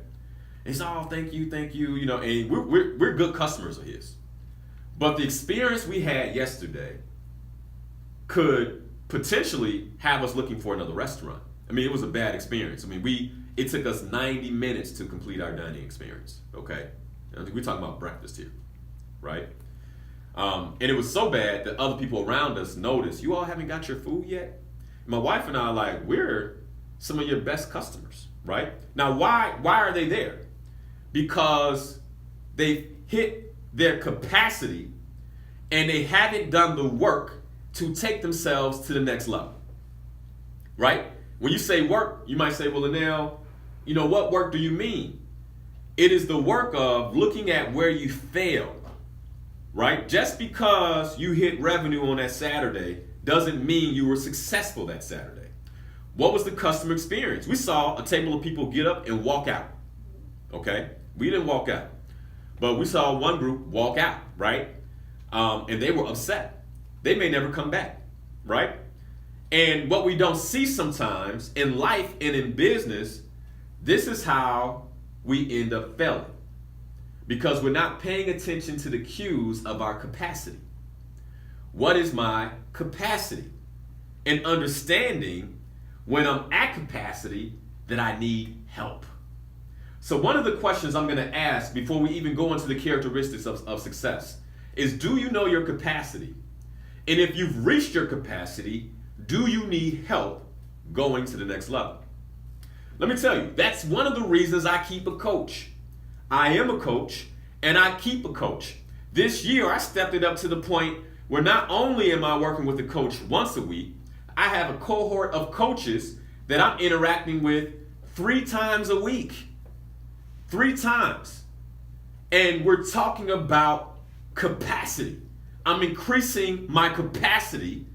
And he's thank you, and we're good customers of his. But the experience we had yesterday could potentially have us looking for another restaurant. I mean, it was a bad experience. I mean, it took us 90 minutes to complete our dining experience. Okay? I think we're talking about breakfast here, right? And it was so bad that other people around us noticed, you all haven't got your food yet? My wife and I are like, we're some of your best customers, right? Now, why are they there? Because they hit their capacity and they haven't done the work to take themselves to the next level, right? When you say work, you might say, well, Linal, what work do you mean? It is the work of looking at where you failed, right? Just because you hit revenue on that Saturday doesn't mean you were successful that Saturday. What was the customer experience? We saw a table of people get up and walk out. Okay? We didn't walk out. But we saw one group walk out, right? And they were upset. They may never come back, right? And what we don't see sometimes in life and in business, this is how we end up failing. Because we're not paying attention to the cues of our capacity. What is my capacity? And understanding when I'm at capacity that I need help. So one of the questions I'm going to ask before we even go into the characteristics of success is, do you know your capacity? And if you've reached your capacity, do you need help going to the next level? Let me tell you, that's one of the reasons I keep a coach. I am a coach and I keep a coach. This year I stepped it up to the point where not only am I working with a coach once a week, I have a cohort of coaches that I'm interacting with 3 times a week. 3 times. And we're talking about capacity. I'm increasing my capacity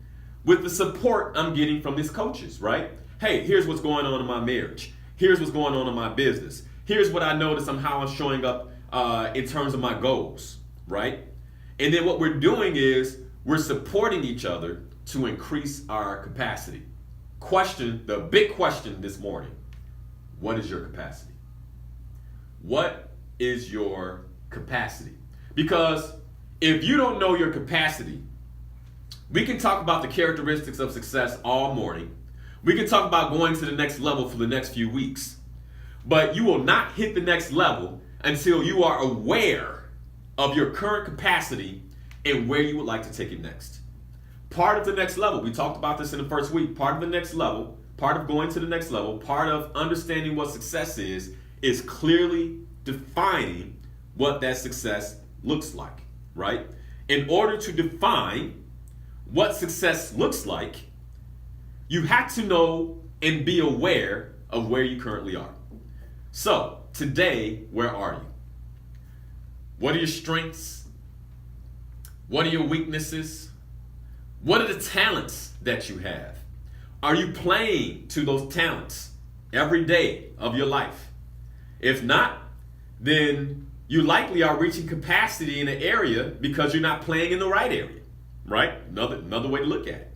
with the support I'm getting from these coaches, right? Hey, here's what's going on in my marriage. Here's what's going on in my business. Here's what I notice on how I'm showing up in terms of my goals, right? And then what we're doing is we're supporting each other to increase our capacity. The big question this morning, what is your capacity? What is your capacity? Because if you don't know your capacity, we can talk about the characteristics of success all morning. We can talk about going to the next level for the next few weeks. But you will not hit the next level until you are aware of your current capacity and where you would like to take it next. Part of the next level, we talked about this in the first week, part of the next level, part of going to the next level, part of understanding what success is clearly defining what that success looks like, right? In order to define what success looks like, you have to know and be aware of where you currently are. So, today, where are you? What are your strengths? What are your weaknesses? What are the talents that you have? Are you playing to those talents every day of your life? If not, then you likely are reaching capacity in an area because you're not playing in the right area, right? Another way to look at it.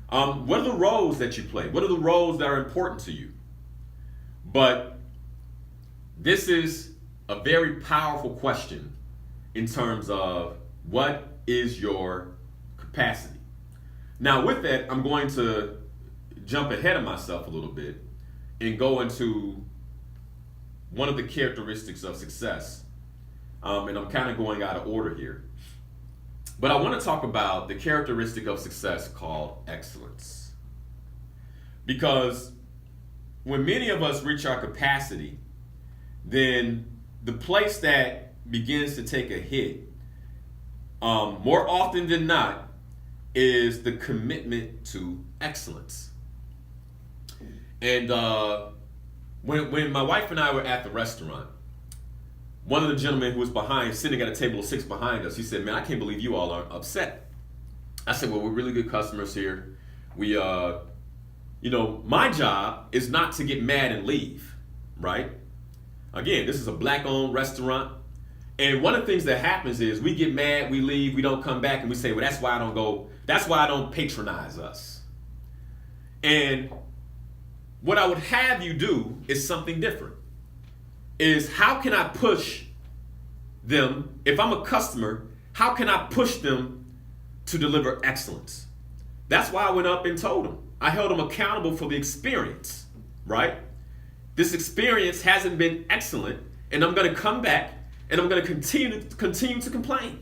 What are the roles that you play? What are the roles that are important to you? But this is a very powerful question in terms of what is your capacity. Now with that, I'm going to jump ahead of myself a little bit and go into one of the characteristics of success. And I'm kind of going out of order here. But I want to talk about the characteristic of success called excellence. Because when many of us reach our capacity, then the place that begins to take a hit, more often than not, is the commitment to excellence. And when my wife and I were at the restaurant, one of the gentlemen who was sitting at a table of 6 behind us, he said, "Man, I can't believe you all are upset." I said, "Well, we're really good customers here. We, my job is not to get mad and leave, right? Again, this is a black-owned restaurant. And one of the things that happens is we get mad, we leave, we don't come back, and we say, well, that's why I don't patronize us. And what I would have you do is something different. Is how can I push them, if I'm a customer, how can I push them to deliver excellence? That's why I went up and told them. I held them accountable for the experience, right? This experience hasn't been excellent, and I'm going to come back and I'm going to continue to complain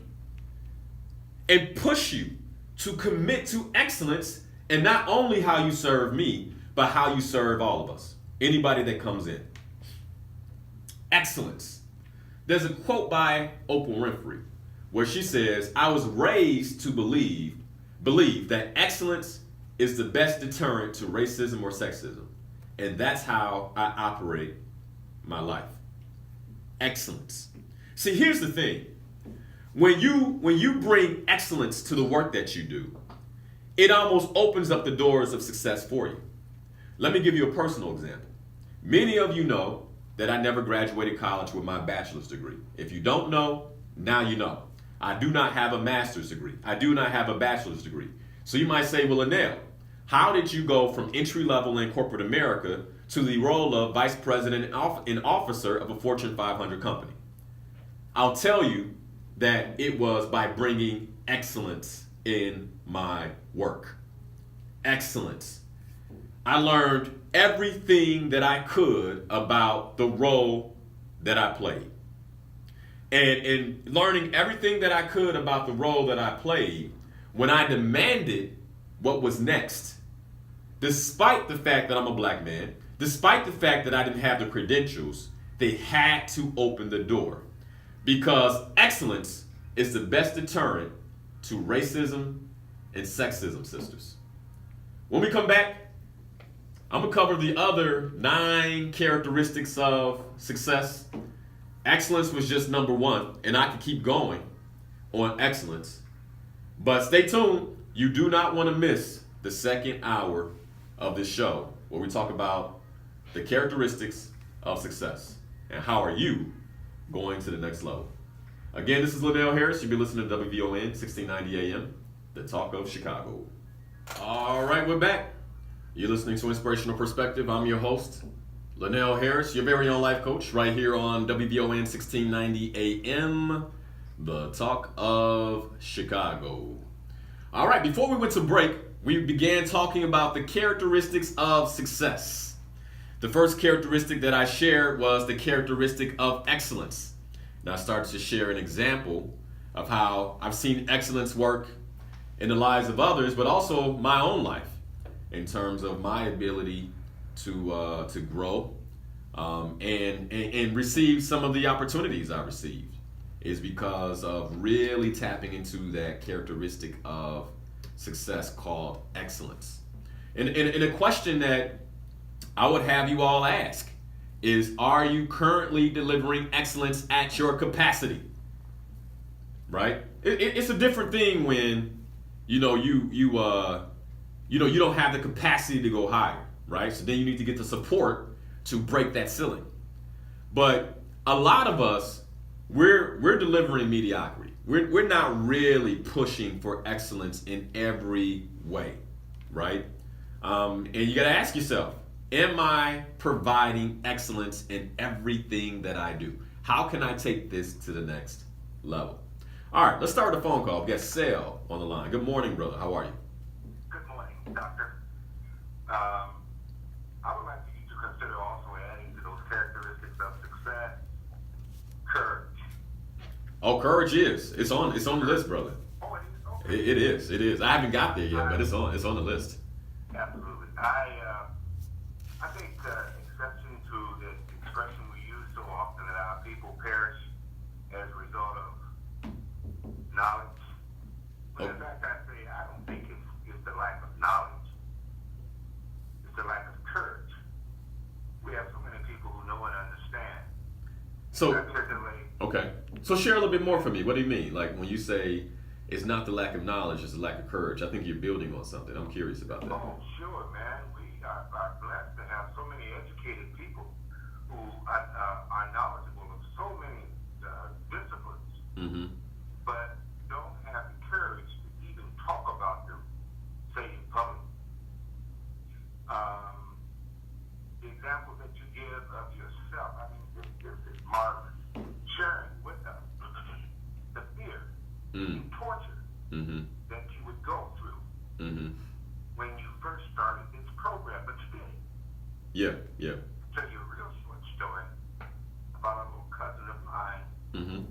and push you to commit to excellence, and not only how you serve me, but how you serve all of us, anybody that comes in. Excellence. There's a quote by Oprah Winfrey where she says, "I was raised to believe that excellence is the best deterrent to racism or sexism, and that's how I operate my life." Excellence. See, here's the thing. When you bring excellence to the work that you do, it almost opens up the doors of success for you. Let me give you a personal example. Many of you know that I never graduated college with my bachelor's degree. If you don't know, now you know. I do not have a master's degree. I do not have a bachelor's degree. So you might say, well, Linal, how did you go from entry level in corporate America to the role of vice president and officer of a Fortune 500 company? I'll tell you that it was by bringing excellence in my work. Excellence. I learned everything that I could about the role that I played. And in learning everything that I could about the role that I played, when I demanded what was next, despite the fact that I'm a black man, despite the fact that I didn't have the credentials, they had to open the door. Because excellence is the best deterrent to racism and sexism, sisters. When we come back, I'm going to cover the other 9 characteristics of success. Excellence was just number 1, and I could keep going on excellence. But stay tuned. You do not want to miss the second hour of this show, where we talk about the characteristics of success and how are you going to the next level. Again, this is Linal Harris. You've been listening to WVON 1690 AM, the talk of Chicago. All right, we're back. You're listening to Inspirational Perspective. I'm your host, Linal Harris, your very own life coach, right here on WVON 1690 AM, the talk of Chicago. All right, before we went to break, we began talking about the characteristics of success. The first characteristic that I shared was the characteristic of excellence. And I started to share an example of how I've seen excellence work in the lives of others, but also my own life in terms of my ability to grow and receive some of the opportunities I received is because of really tapping into that characteristic of success called excellence. And a question that I would have you all ask is, are you currently delivering excellence at your capacity? Right? It's a different thing when you don't have the capacity to go higher, right? So then you need to get the support to break that ceiling. But a lot of us, we're delivering mediocrity. We're not really pushing for excellence in every way, right? And you got to ask yourself, am I providing excellence in everything that I do? How can I take this to the next level? All right, let's start with a phone call. We got Sal on the line. Good morning, brother. How are you? Good morning, doctor. I would like you to consider also adding to those characteristics of success, courage. Oh, courage is. It's on the list, brother. Oh, it is? Okay. It is. It is. I haven't got there yet, but it's on the list. Absolutely. I think exception to the expression we use so often that our people perish as a result of knowledge. But in fact, I say I don't think it's the lack of knowledge. It's the lack of courage. We have so many people who know and understand. So, Articulate. okay. So share a little bit more for me. What do you mean? Like when you say it's not the lack of knowledge, it's the lack of courage. I think you're building on something. I'm curious about that. Oh, sure, man. We are blessed to have so many educated people who are knowledgeable of so many disciplines, Mm-hmm. but don't have the courage to even talk about them, say, in public. The example that you give of yourself, I mean, this is marvelous. Sharing with us the fear, the torture that you would go through when you first started this program, but you did. Yeah. Tell you a real short story about a little cousin of mine. Mm-hmm.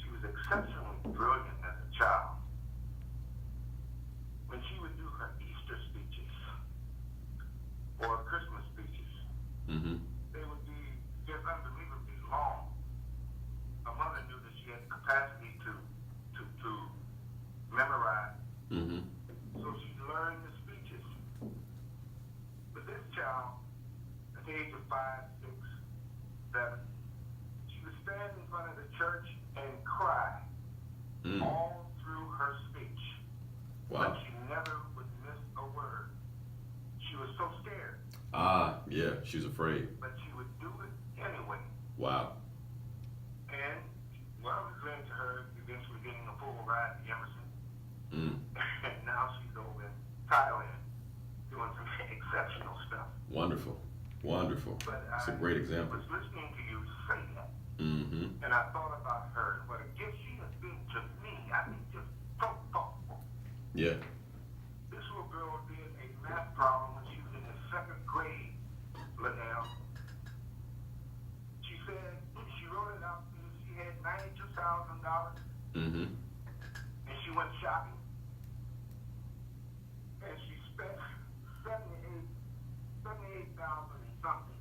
She was exceptionally brilliant as a child. When she would do her Easter speeches or Christmas speeches, they would be just unbelievably long. My mother knew that she had the capacity to memorize. So she learned the speeches. But this child, at the age of 5, 6, 7, she would stand in front of the church and cry all through her speech. Wow. But she never would miss a word. She was so scared. Yeah, she was afraid. But she would do it anyway. Wonderful. But It's a great example. I was listening to you say that, Mm-hmm. and I thought about her, what a gift she has been to me. I mean, just so thoughtful. Yeah. This little girl did a math problem when she was in the second grade, Linal. She said she wrote it out. She had $92,000, Mm-hmm. and she went shopping, and she spent 78,000 and something.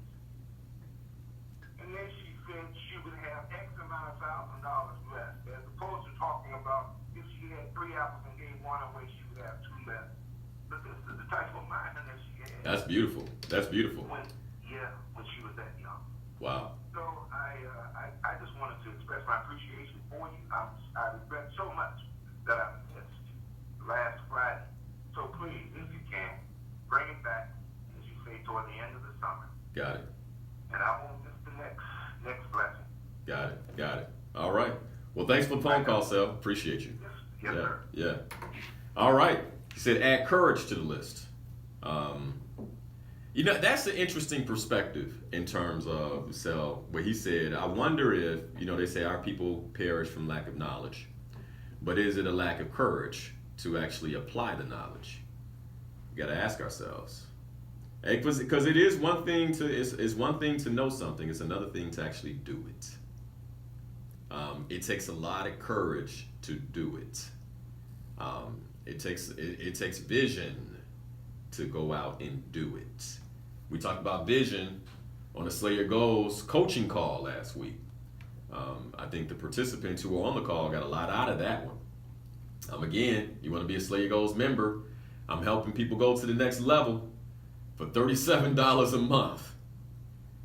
And then she said she would have X amount of $1,000 left, as opposed to talking about if she had 3 apples and gave one away, she would have 2 left. But this is the type of mind that she had. That's beautiful. That's beautiful. When she was that young. Wow. So I just wanted to express my appreciation for you. I regret so much that I missed last Friday. So please, if you can, bring it back, as you say, toward the end of the summer. Got it. And I won't miss the next blessing. Got it. Got it. All right. Well, thanks for the phone call, Sel. Appreciate you. Yes, yeah. sir. Yeah. All right. He said add courage to the list. You know, that's an interesting perspective in terms of Sel, where he said, I wonder if, you know, they say our people perish from lack of knowledge, but is it a lack of courage to actually apply the knowledge? We got to ask ourselves. Because it is one thing to it's one thing to know something. It's another thing to actually do it. It takes a lot of courage to do it. It takes vision to go out and do it. We talked about vision on the Slay Your Goals coaching call last week. I think the participants who were on the call got a lot out of that one. Again, you want to be a Slay Your Goals member. I'm helping people go to the next level for $37 a month.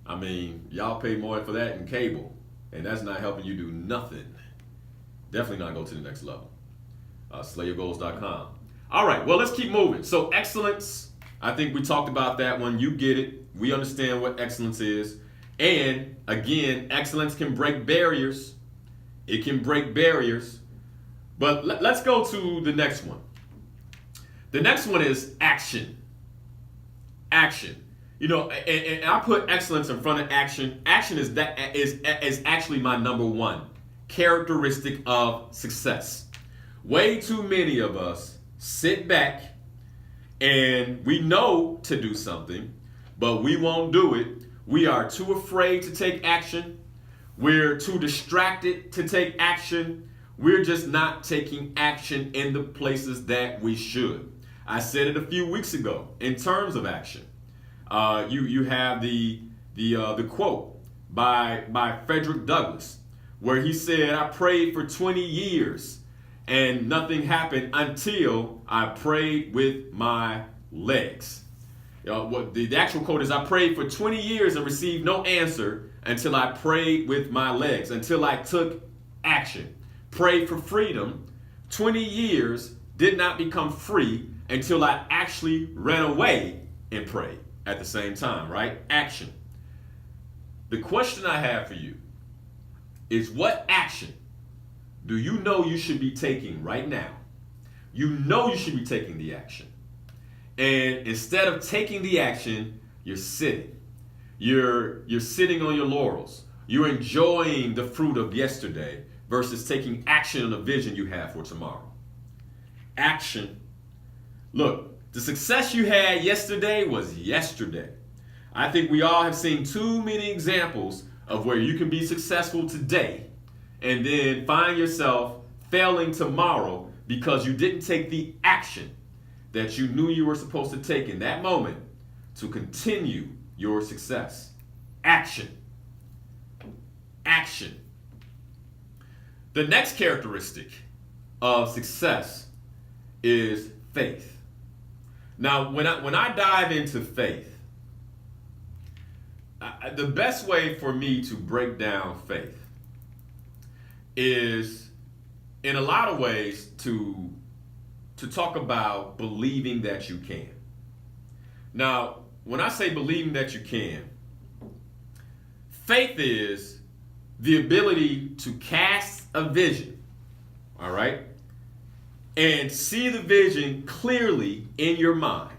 I mean, y'all pay more for that in cable, and that's not helping you do nothing. Definitely not go to the next level. SlayYourGoals.com. All right, well, let's keep moving. So excellence, I think we talked about that one. You get it. We understand what excellence is. And again, excellence can break barriers. It can break barriers. But let's go to the next one. The next one is action. Action. You know, and I put excellence in front of action. Action is actually my number one characteristic of success. Way too many of us sit back and we know to do something, but we won't do it. We are too afraid to take action. We're too distracted to take action. We're just not taking action in the places that we should. I said it a few weeks ago in terms of action. You have the quote by Frederick Douglass, where he said, I prayed for 20 years and nothing happened until I prayed with my legs. What the actual quote is, I prayed for 20 years and received no answer until I prayed with my legs, until I took action. Prayed for freedom. 20 years did not become free until I actually ran away and prayed at the same time, right? Action. The question I have for you is, what action do you know you should be taking right now? You know you should be taking the action. And instead of taking the action, you're sitting. You're sitting on your laurels. You're enjoying the fruit of yesterday versus taking action on the vision you have for tomorrow. Action. Look, the success you had yesterday was yesterday. I think we all have seen too many examples of where you can be successful today and then find yourself failing tomorrow because you didn't take the action that you knew you were supposed to take in that moment to continue your success. Action. Action. The next characteristic of success is faith. Now, when I dive into faith, the best way for me to break down faith is, in a lot of ways, to talk about believing that you can. Now, when I say believing that you can, faith is the ability to cast a vision, all right, and see the vision clearly in your mind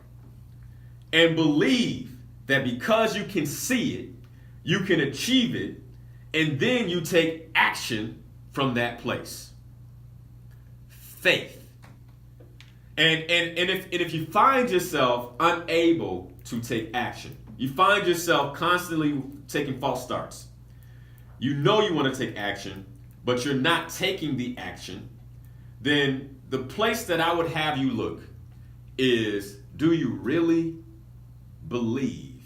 and believe that because you can see it, you can achieve it, and then you take action from that place. Faith. And if you find yourself unable to take action, you find yourself constantly taking false starts, you know you want to take action, but you're not taking the action, then the place that I would have you look is, do you really believe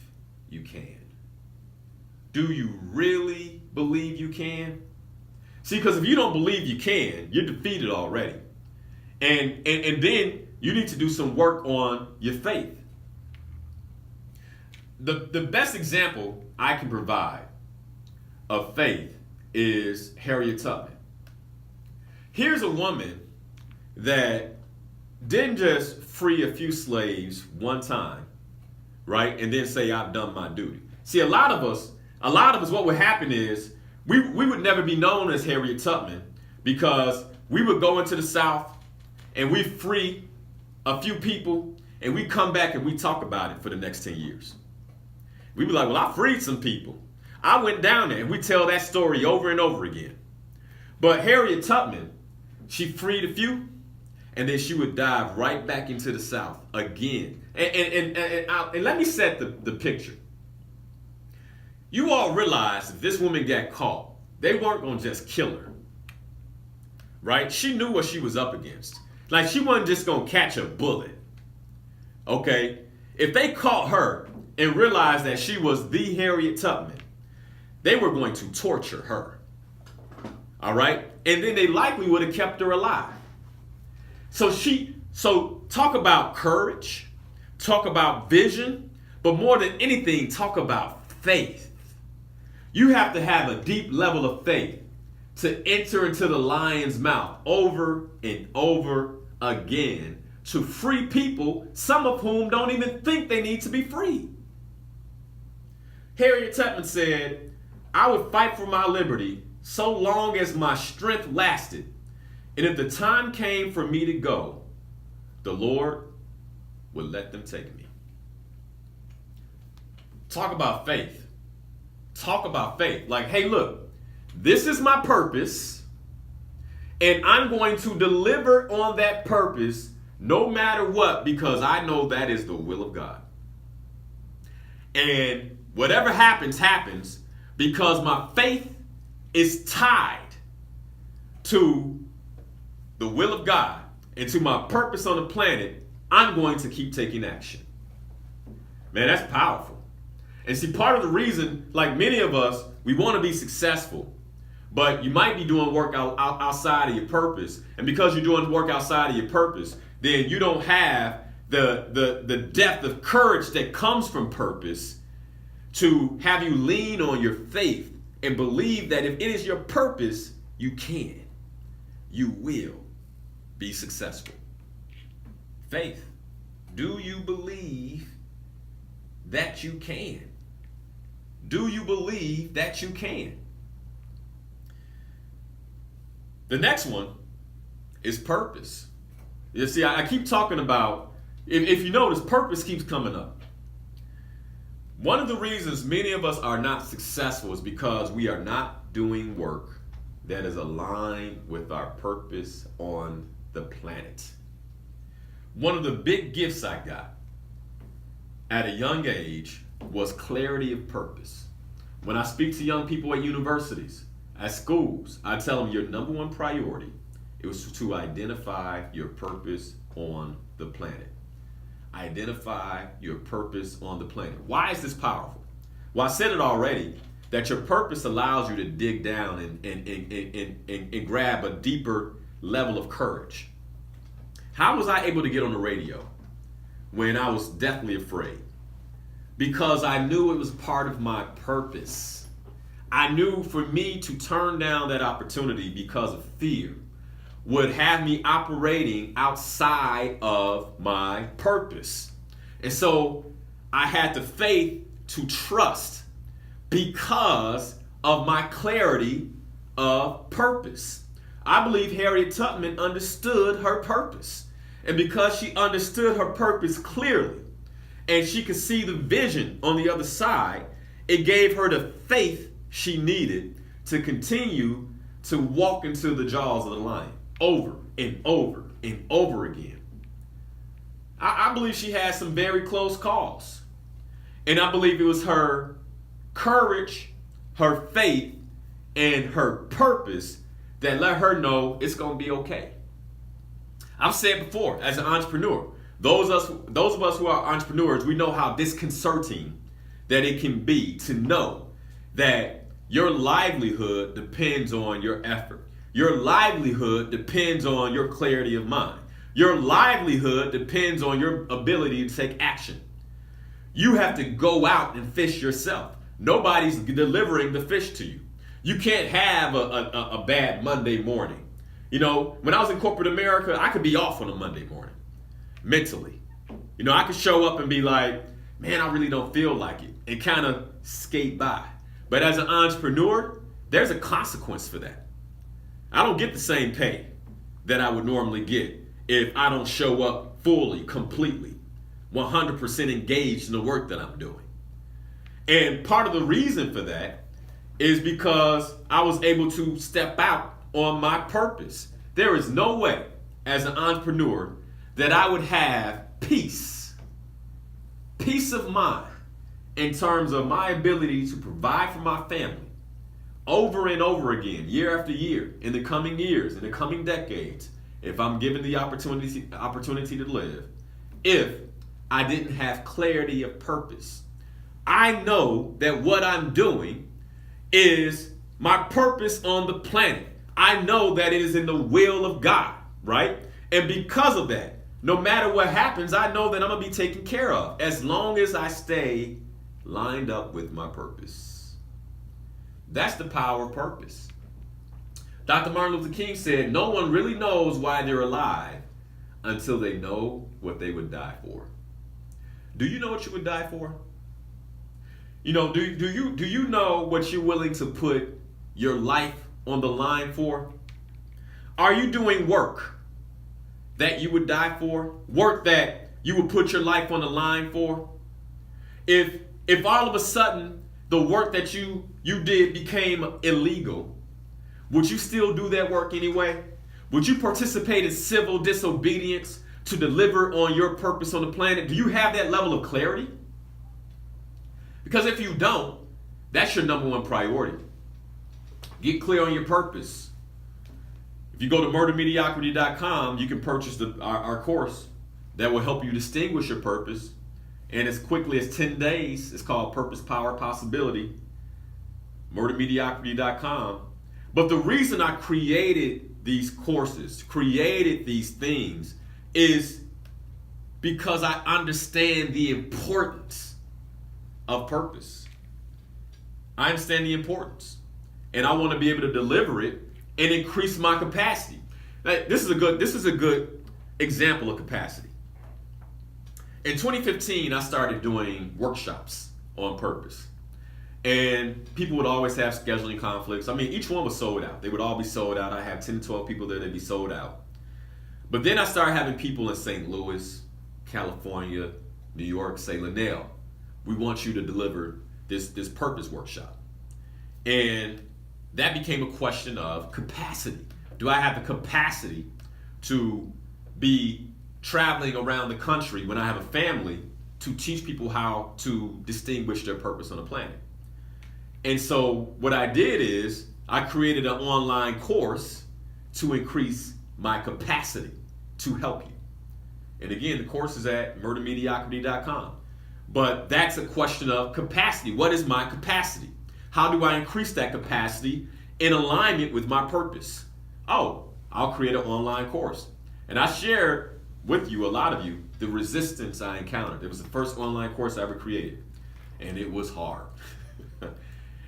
you can? Do you really believe you can? See, because if you don't believe you can, you're defeated already. And then you need to do some work on your faith. The best example I can provide of faith is Harriet Tubman. Here's a woman that didn't just free a few slaves one time, right? And then say, I've done my duty. See, a lot of us, what would happen is we would never be known as Harriet Tubman because we would go into the South and we free a few people and we come back and we talk about it for the next 10 years. We'd be like, well, I freed some people. I went down there, and we tell that story over and over again. But Harriet Tubman, she freed a few, and then she would dive right back into the South again. And let me set the picture. You all realize if this woman got caught, they weren't going to just kill her, right? She knew what she was up against. Like, she wasn't just going to catch a bullet, okay? If they caught her and realized that she was the Harriet Tubman, they were going to torture her, all right? And then they likely would have kept her alive. So talk about courage, talk about vision, but more than anything, talk about faith. You have to have a deep level of faith to enter into the lion's mouth over and over again to free people, some of whom don't even think they need to be free. Harriet Tubman said, I would fight for my liberty so long as my strength lasted. And if the time came for me to go, the Lord would let them take me. Talk about faith. Talk about faith. Like, hey, look, this is my purpose, and I'm going to deliver on that purpose no matter what, because I know that is the will of God. And whatever happens, happens because my faith is tied to the will of God and to my purpose on the planet. I'm going to keep taking action. Man, that's powerful. And see, part of the reason, like many of us, we want to be successful, but you might be doing work outside of your purpose. And because you're doing work outside of your purpose, then you don't have the depth of courage that comes from purpose to have you lean on your faith and believe that if it is your purpose, you will be successful. Faith. Do you believe that you can? Do you believe that you can? The next one is purpose. You see, I keep talking about, if you notice, purpose keeps coming up. One of the reasons many of us are not successful is because we are not doing work that is aligned with our purpose on the planet. One of the big gifts I got at a young age was clarity of purpose. When I speak to young people at universities, at schools, I tell them your number one priority is to identify your purpose on the planet. Identify your purpose on the planet. Why is this powerful? Well, I said it already, that your purpose allows you to dig down and grab a deeper level of courage. How was I able to get on the radio when I was deathly afraid? Because I knew it was part of my purpose. I knew for me to turn down that opportunity because of fear would have me operating outside of my purpose. And so I had the faith to trust because of my clarity of purpose. I believe Harriet Tubman understood her purpose. And because she understood her purpose clearly, and she could see the vision on the other side, it gave her the faith she needed to continue to walk into the jaws of the lion over and over and over again. I believe she had some very close calls. And I believe it was her courage, her faith, and her purpose that let her know it's going to be okay. I've said before, as an entrepreneur, those of us who are entrepreneurs, we know how disconcerting that it can be to know that your livelihood depends on your effort. Your livelihood depends on your clarity of mind. Your livelihood depends on your ability to take action. You have to go out and fish yourself. Nobody's delivering the fish to you. You can't have a bad Monday morning. You know, when I was in corporate America, I could be off on a Monday morning, mentally. You know, I could show up and be like, man, I really don't feel like it, and kind of skate by. But as an entrepreneur, there's a consequence for that. I don't get the same pay that I would normally get if I don't show up fully, completely, 100% engaged in the work that I'm doing. And part of the reason for that is because I was able to step out on my purpose. There is no way as an entrepreneur that I would have peace of mind in terms of my ability to provide for my family over and over again, year after year, in the coming years, in the coming decades, if I'm given the opportunity to live, if I didn't have clarity of purpose. I know that what I'm doing is my purpose on the planet. I know that it is in the will of God, right? And because of that, no matter what happens, I know that I'm going to be taken care of as long as I stay lined up with my purpose. That's the power of purpose. Dr. Martin Luther King said, no one really knows why they're alive until they know what they would die for. Do you know what you would die for? You know, do you know what you're willing to put your life on the line for? Are you doing work that you would die for? Work that you would put your life on the line for? If all of a sudden the work that you did became illegal, would you still do that work anyway? Would you participate in civil disobedience to deliver on your purpose on the planet? Do you have that level of clarity? Because if you don't, that's your number one priority. Get clear on your purpose. If you go to murdermediocrity.com, you can purchase our course that will help you distinguish your purpose. And as quickly as 10 days, it's called Purpose, Power, Possibility. Murdermediocrity.com. But the reason I created these courses, created these things, is because I understand the importance of purpose. I understand the importance. And I want to be able to deliver it and increase my capacity. Now, this is a good example of capacity. In 2015, I started doing workshops on purpose. And people would always have scheduling conflicts. I mean, each one was sold out. They would all be sold out. I have 10 to 12 people there, they'd be sold out. But then I started having people in St. Louis, California, New York say, Linal, we want you to deliver this purpose workshop. And that became a question of capacity. Do I have the capacity to be traveling around the country when I have a family to teach people how to distinguish their purpose on the planet? And so what I did is I created an online course to increase my capacity to help you. And again, the course is at murdermediocrity.com. But that's a question of capacity. What is my capacity? How do I increase that capacity in alignment with my purpose? Oh, I'll create an online course. And I shared with you, a lot of you, the resistance I encountered. It was the first online course I ever created. And it was hard.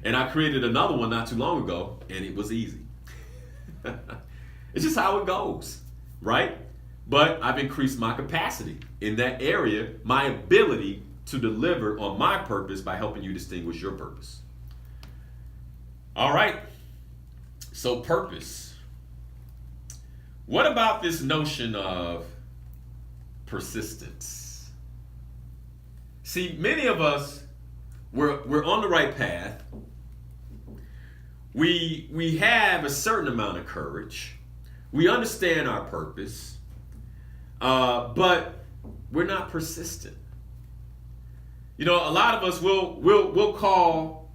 And I created another one not too long ago, and it was easy. It's just how it goes, right? But I've increased my capacity in that area, my ability to deliver on my purpose by helping you distinguish your purpose. All right, so purpose. What about this notion of persistence? See, many of us, we're on the right path. We have a certain amount of courage. We understand our purpose, but we're not persistent. You know, a lot of us will call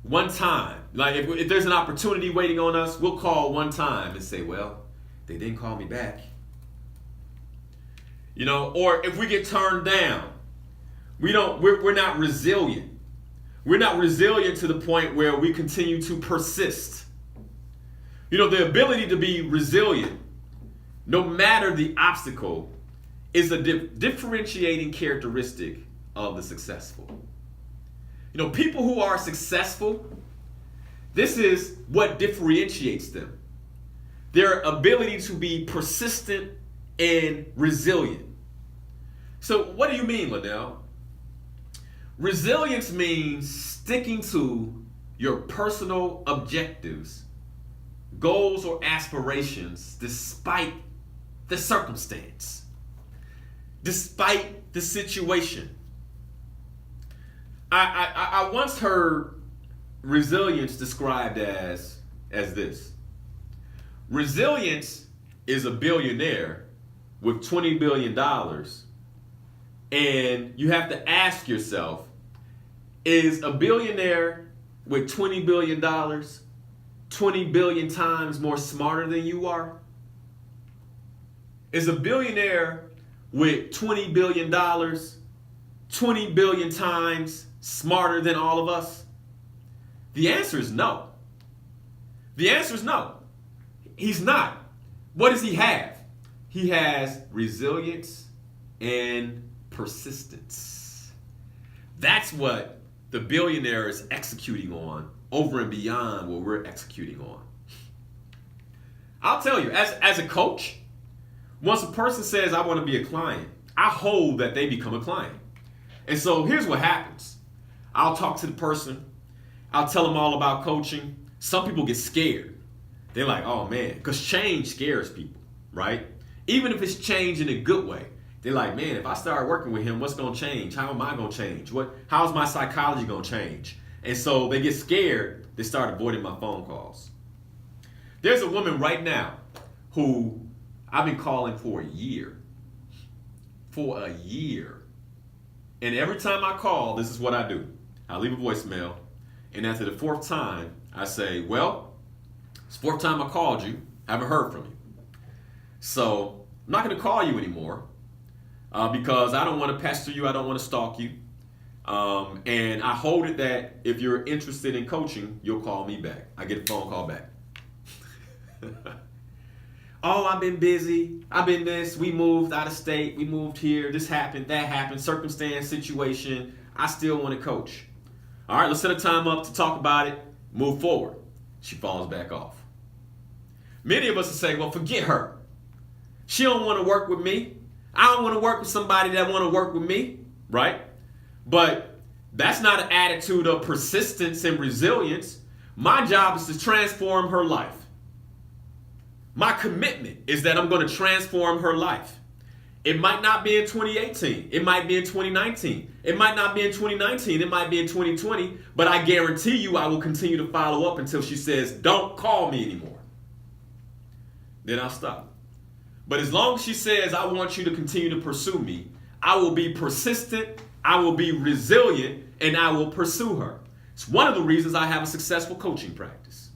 one time. Like if there's an opportunity waiting on us, we'll call one time and say, well, they didn't call me back. You know, or if we get turned down, we're not resilient. We're not resilient to the point where we continue to persist. You know, the ability to be resilient, no matter the obstacle, is a differentiating characteristic of the successful. You know, people who are successful, this is what differentiates them. Their ability to be persistent and resilient. So what do you mean, Linal? Resilience means sticking to your personal objectives, goals, or aspirations despite the circumstance, despite the situation. I once heard resilience described as this. Resilience is a billionaire with $20 billion, and you have to ask yourself, is a billionaire with $20 billion 20 billion times more smarter than you are? Is a billionaire with $20 billion 20 billion times smarter than all of us? The answer is no. The answer is no. He's not. What does he have? He has resilience and persistence. That's what the billionaire is executing on over and beyond what we're executing on. I'll tell you, as a coach, once a person says, I want to be a client, I hold that they become a client. And so here's what happens. I'll talk to the person. I'll tell them all about coaching. Some people get scared. They're like, oh man, because change scares people, right? Even if it's change in a good way. They're like, man, if I start working with him, what's going to change? How am I going to change? How's my psychology going to change? And so they get scared. They start avoiding my phone calls. There's a woman right now who I've been calling for a year. For a year. And every time I call, this is what I do. I leave a voicemail. And after the fourth time, I say, well, it's the fourth time I called you. I haven't heard from you. So I'm not going to call you anymore because I don't want to pester you. I don't want to stalk you. And I hold it that if you're interested in coaching, you'll call me back. I get a phone call back. Oh, I've been busy. I've been this. We moved out of state. We moved here. This happened. That happened. Circumstance, situation. I still want to coach. All right, let's set a time up to talk about it. Move forward. She falls back off. Many of us will say, well, forget her. She don't want to work with me. I don't want to work with somebody that want to work with me, right? But that's not an attitude of persistence and resilience. My job is to transform her life. My commitment is that I'm going to transform her life. It might not be in 2018. It might be in 2019. It might not be in 2019. It might be in 2020. But I guarantee you I will continue to follow up until she says, don't call me anymore. Then I'll stop. But as long as she says, I want you to continue to pursue me, I will be persistent, I will be resilient, and I will pursue her. It's one of the reasons I have a successful coaching practice.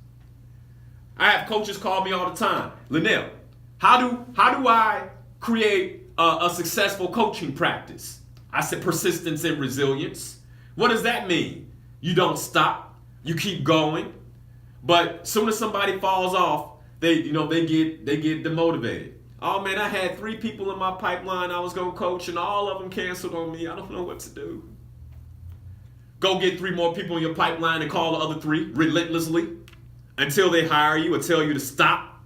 I have coaches call me all the time. Linal, how do I create a successful coaching practice? I said persistence and resilience. What does that mean? You don't stop. You keep going. But as soon as somebody falls off, they get demotivated. Oh man, I had 3 people in my pipeline I was going to coach and all of them canceled on me. I don't know what to do. Go get 3 more people in your pipeline and call the other 3 relentlessly until they hire you or tell you to stop,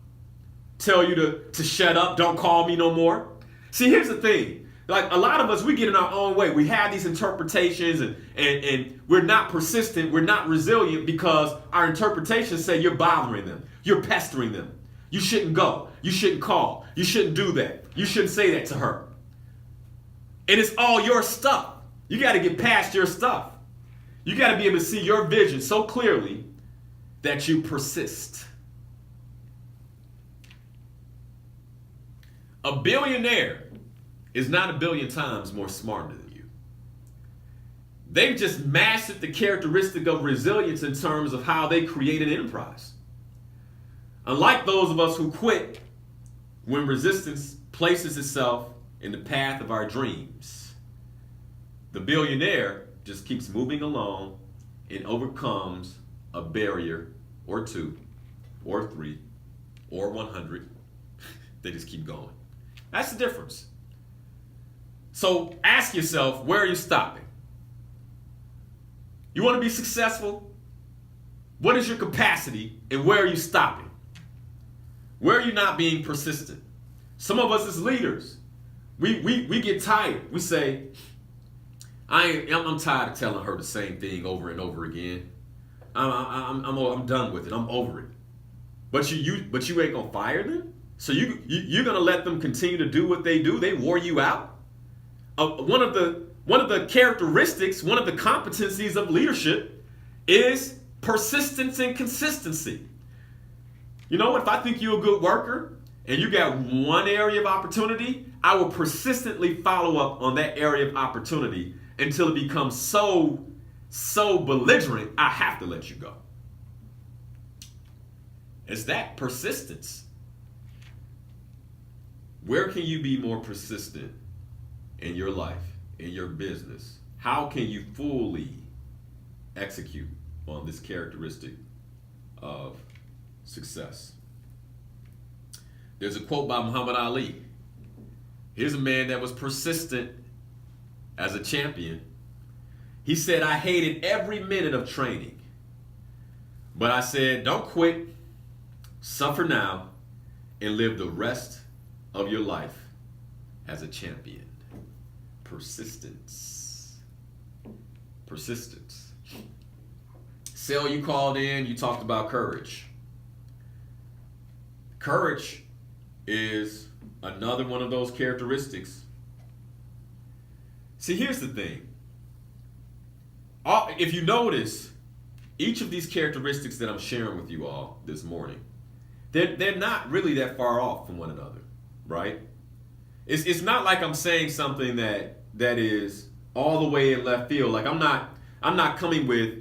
tell you to shut up, don't call me no more. See, here's the thing. Like a lot of us, we get in our own way. We have these interpretations and we're not persistent, we're not resilient because our interpretations say you're bothering them, you're pestering them. You shouldn't go, you shouldn't call, you shouldn't do that, you shouldn't say that to her. And it's all your stuff. You got to get past your stuff. You got to be able to see your vision so clearly that you persist. A billionaire is not a billion times more smarter than you. They've just mastered the characteristic of resilience in terms of how they create an enterprise. Unlike those of us who quit when resistance places itself in the path of our dreams, the billionaire just keeps moving along and overcomes a barrier or two or three or 100. They just keep going. That's the difference. So ask yourself, where are you stopping? You want to be successful? What is your capacity and where are you stopping? Where are you not being persistent? Some of us as leaders, we get tired. We say, I'm tired of telling her the same thing over and over again. I'm done with it. I'm over it. But you ain't gonna fire them. So you're gonna let them continue to do what they do. They wore you out. One of the characteristics, one of the competencies of leadership is persistence and consistency. You know, if I think you're a good worker and you got one area of opportunity, I will persistently follow up on that area of opportunity until it becomes so belligerent, I have to let you go. It's that persistence. Where can you be more persistent in your life, in your business? How can you fully execute on this characteristic of success? There's a quote by Muhammad Ali. Here's a man that was persistent as a champion. He said, I hated every minute of training, but I said, don't quit, suffer now, and live the rest of your life as a champion. Persistence. Persistence. Sel, you called in, you talked about courage. Courage is another one of those characteristics. See, here's the thing. If you notice, each of these characteristics that I'm sharing with you all this morning, they're not really that far off from one another, right? It's not like I'm saying something that is all the way in left field. Like I'm not coming with,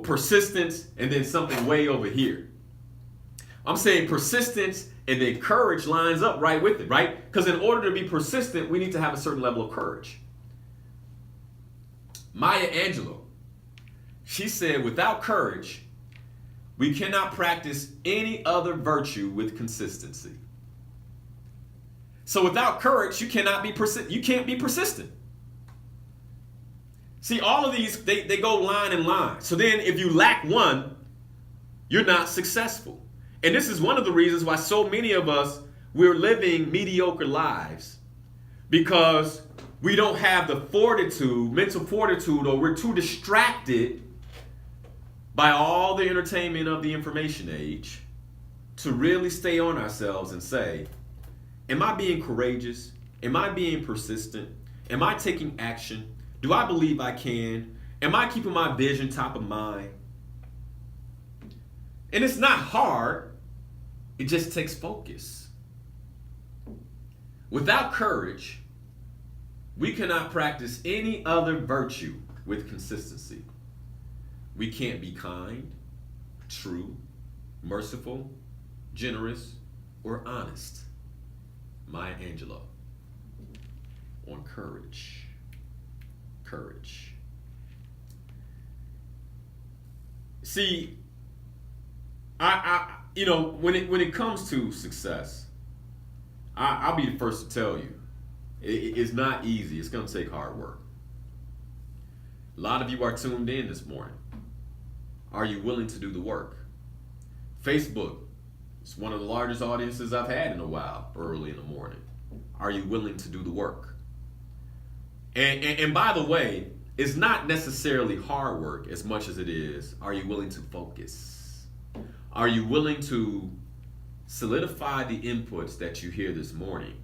persistence and then something way over here. I'm saying persistence and then courage lines up right with it, right? Because in order to be persistent, we need to have a certain level of courage. Maya Angelou, she said, without courage, we cannot practice any other virtue with consistency. So without courage, you cannot be you can't be persistent. See, all of these, they go line in line. So then if you lack one, you're not successful. And this is one of the reasons why so many of us, we're living mediocre lives, because we don't have the fortitude, mental fortitude, or we're too distracted by all the entertainment of the information age to really stay on ourselves and say, am I being courageous? Am I being persistent? Am I taking action? Do I believe I can? Am I keeping my vision top of mind? And it's not hard. It just takes focus. Without courage, we cannot practice any other virtue with consistency. We can't be kind, true, merciful, generous, or honest. Maya Angelou on courage. Courage. See, when it comes to success, I'll be the first to tell you, it's not easy. It's going to take hard work. A lot of you are tuned in this morning. Are you willing to do the work? Facebook, it's one of the largest audiences I've had in a while, early in the morning. Are you willing to do the work? And by the way, it's not necessarily hard work as much as it is, are you willing to focus? Are you willing to solidify the inputs that you hear this morning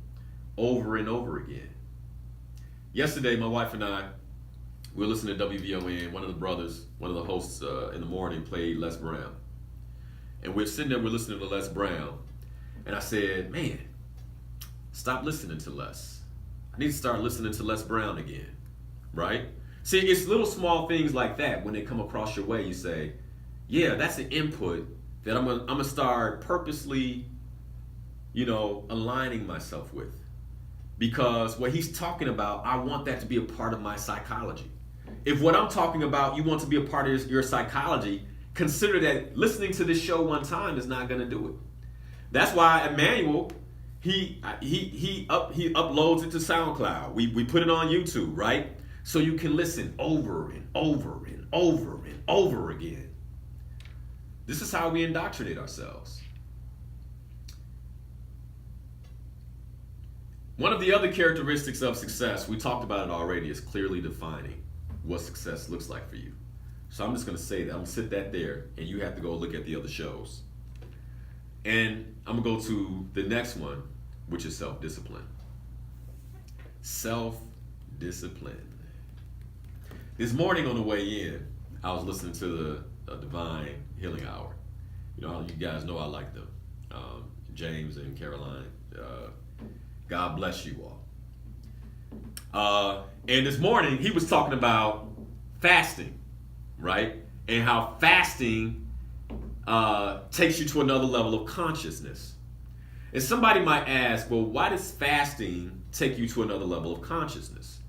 over and over again? Yesterday, my wife and I, we're listening to WVON. One of the brothers, one of the hosts in the morning played Les Brown. And we're sitting there, we're listening to Les Brown. And I said, man, stop listening to Les. I need to start listening to Les Brown again, right? See, it's little small things like that when they come across your way. You say, yeah, that's an input that I'm gonna start purposely, aligning myself with. Because what he's talking about, I want that to be a part of my psychology. If what I'm talking about, you want to be a part of your psychology, consider that listening to this show one time is not going to do it. That's why Emmanuel, he uploads it to SoundCloud. We put it on YouTube, right? So you can listen over and over and over and over again. This is how we indoctrinate ourselves. One of the other characteristics of success, we talked about it already, is clearly defining what success looks like for you. So I'm just going to say that. I'm going to sit that there, and you have to go look at the other shows. And I'm going to go to the next one, which is self-discipline. Self-discipline. This morning on the way in, I was listening to the Divine Healing Hour. You guys know I like them. James and Caroline. God bless you all. And this morning, he was talking about fasting, right? And how fasting takes you to another level of consciousness. And somebody might ask, well, why does fasting take you to another level of consciousness?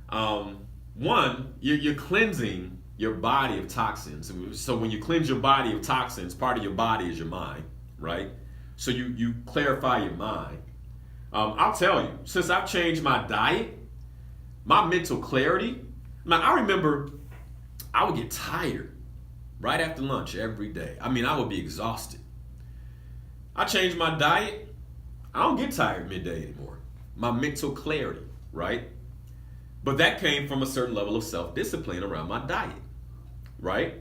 One, you're cleansing your body of toxins. So when you cleanse your body of toxins, part of your body is your mind, right? So you clarify your mind. I'll tell you, since I've changed my diet, my mental clarity, I remember I would get tired right after lunch every day. I would be exhausted. I changed my diet. I don't get tired midday anymore. My mental clarity, right? But that came from a certain level of self-discipline around my diet, right?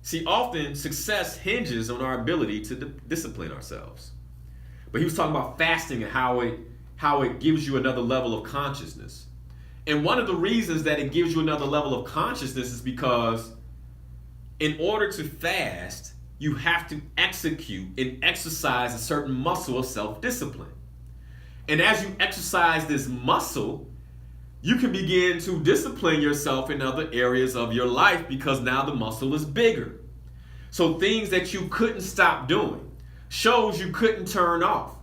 See, often success hinges on our ability to discipline ourselves. But he was talking about fasting and how it gives you another level of consciousness. And one of the reasons that it gives you another level of consciousness is because in order to fast, you have to execute and exercise a certain muscle of self-discipline. And as you exercise this muscle, you can begin to discipline yourself in other areas of your life because now the muscle is bigger. So things that you couldn't stop doing, shows you couldn't turn off,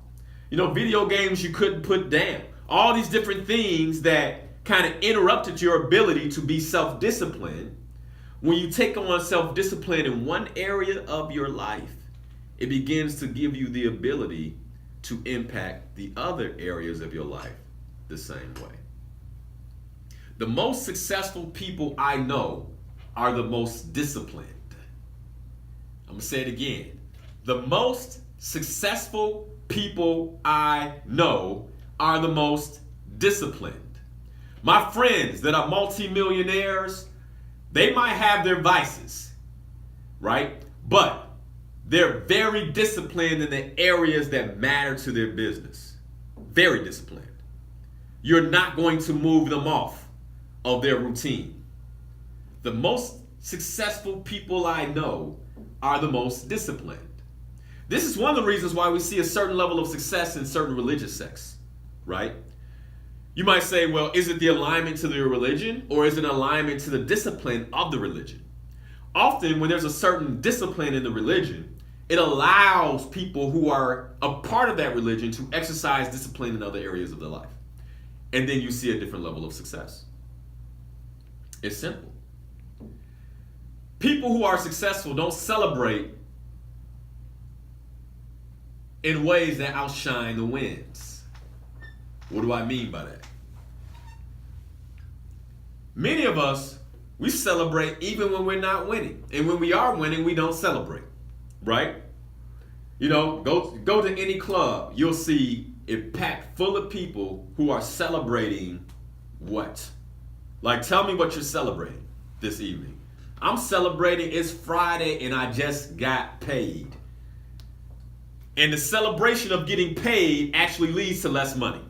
video games you couldn't put down, all these different things that kind of interrupted your ability to be self-disciplined. When you take on self-discipline in one area of your life, it begins to give you the ability to impact the other areas of your life the same way. The most successful people I know are the most disciplined. I'm going to say it again. The most successful people I know are the most disciplined. My friends that are multimillionaires, they might have their vices, right? But they're very disciplined in the areas that matter to their business. Very disciplined. You're not going to move them off of their routine. The most successful people I know are the most disciplined. This is one of the reasons why we see a certain level of success in certain religious sects, right? You might say, well, is it the alignment to their religion or is it an alignment to the discipline of the religion? Often when there's a certain discipline in the religion, it allows people who are a part of that religion to exercise discipline in other areas of their life. And then you see a different level of success. It's simple. People who are successful don't celebrate in ways that outshine the wins. What do I mean by that? Many of us, we celebrate even when we're not winning. And when we are winning, we don't celebrate, right? Go to any club, you'll see it packed full of people who are celebrating what? Like, tell me what you're celebrating this evening. I'm celebrating it's Friday and I just got paid. And the celebration of getting paid actually leads to less money.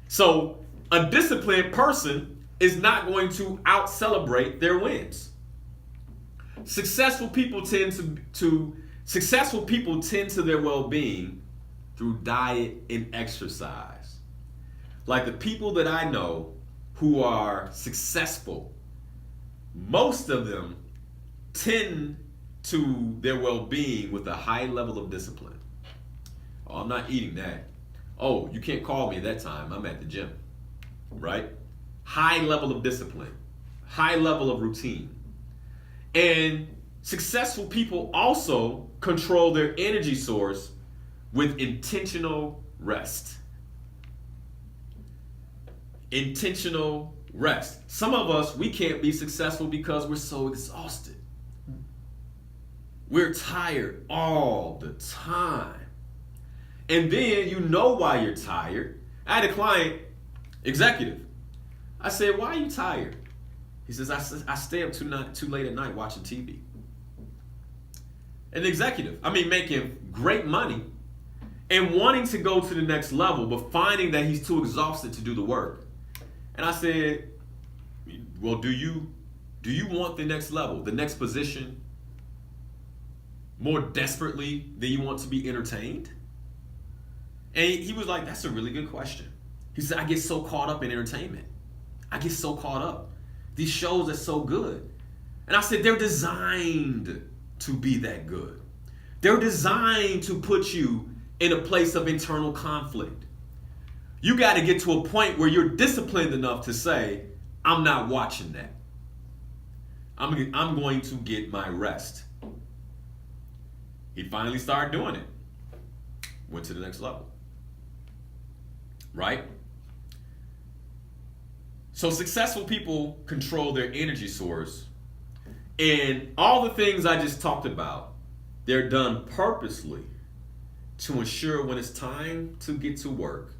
So A disciplined person is not going to out-celebrate their wins. Successful people tend to their well-being through diet and exercise. Like the people that I know who are successful, most of them tend to their well-being with a high level of discipline. Oh, I'm not eating that. Oh, you can't call me at that time. I'm at the gym. Right? High level of discipline, high level of routine. And successful people also control their energy source with intentional rest. Intentional rest. Some of us, we can't be successful because we're so exhausted. We're tired all the time. And then you know why you're tired. I had a client, executive. I said, why are you tired? He says, I stay up too late at night watching TV. An executive, making great money and wanting to go to the next level, but finding that he's too exhausted to do the work. And I said, well, do you want the next level, the next position, more desperately than you want to be entertained? And he was like, that's a really good question. He said, I get so caught up in entertainment. I get so caught up. These shows are so good. And I said, they're designed to be that good. They're designed to put you in a place of internal conflict. You got to get to a point where you're disciplined enough to say, I'm not watching that. I'm going to get my rest. He finally started doing it. Went to the next level. Right? So successful people control their energy source, and all the things I just talked about, they're done purposely to ensure when it's time to get to work,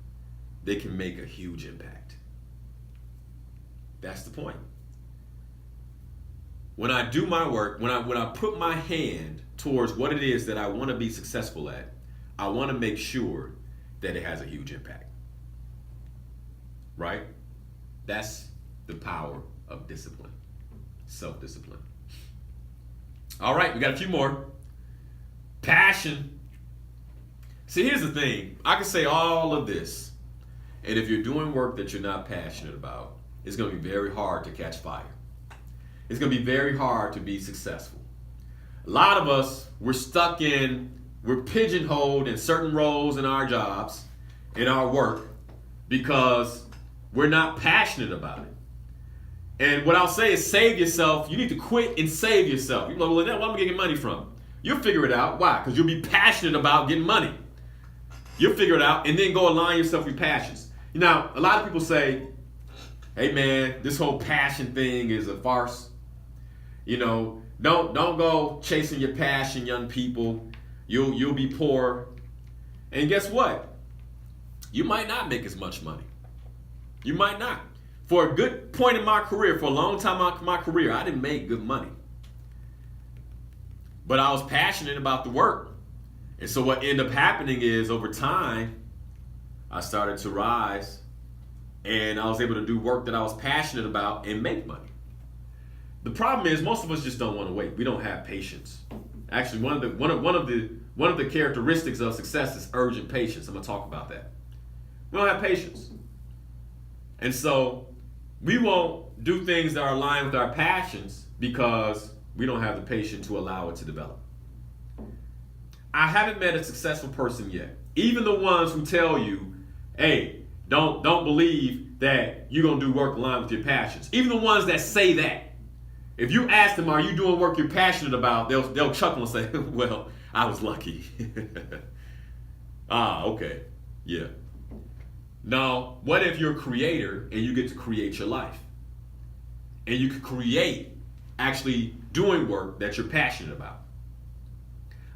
they can make a huge impact. That's the point. When I do my work, when I put my hand towards what it is that I want to be successful at, I want to make sure that it has a huge impact. Right? That's the power of discipline, self-discipline. All right, we got a few more. Passion. See, here's the thing. I can say all of this, and if you're doing work that you're not passionate about, it's going to be very hard to catch fire. It's going to be very hard to be successful. A lot of us, we're pigeonholed in certain roles in our jobs, in our work, because we're not passionate about it. And what I'll say is save yourself. You need to quit and save yourself. You're like, well, where am I going to get money from? You'll figure it out. Why? Because you'll be passionate about getting money. You'll figure it out and then go align yourself with passions. Now, a lot of people say, hey man, this whole passion thing is a farce. Don't go chasing your passion, young people. You'll be poor. And guess what? You might not make as much money. You might not. For a good point in my career, for a long time in my career, I didn't make good money. But I was passionate about the work. And so what ended up happening is over time, I started to rise and I was able to do work that I was passionate about and make money. The problem is most of us just don't want to wait. We don't have patience. Actually, one of the characteristics of success is urgent patience. I'm going to talk about that. We don't have patience. And so we won't do things that are aligned with our passions because we don't have the patience to allow it to develop. I haven't met a successful person yet. Even the ones who tell you, hey, don't believe that you're going to do work aligned with your passions. Even the ones that say that. If you ask them, are you doing work you're passionate about, they'll chuckle and say, well, I was lucky. Okay. Yeah. Now, what if you're a creator and you get to create your life? And you can create actually doing work that you're passionate about.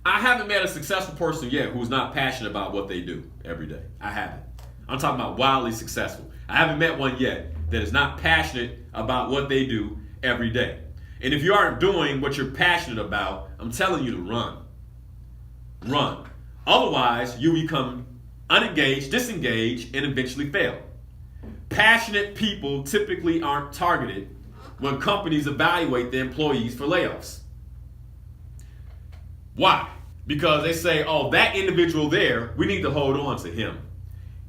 I haven't met a successful person yet who's not passionate about what they do every day. I haven't. I'm talking about wildly successful. I haven't met one yet that is not passionate about what they do every day. And if you aren't doing what you're passionate about, I'm telling you to run. Run. Otherwise, you become unengaged, disengaged, and eventually fail. Passionate people typically aren't targeted when companies evaluate their employees for layoffs. Why? Because they say, oh, that individual there, we need to hold on to him.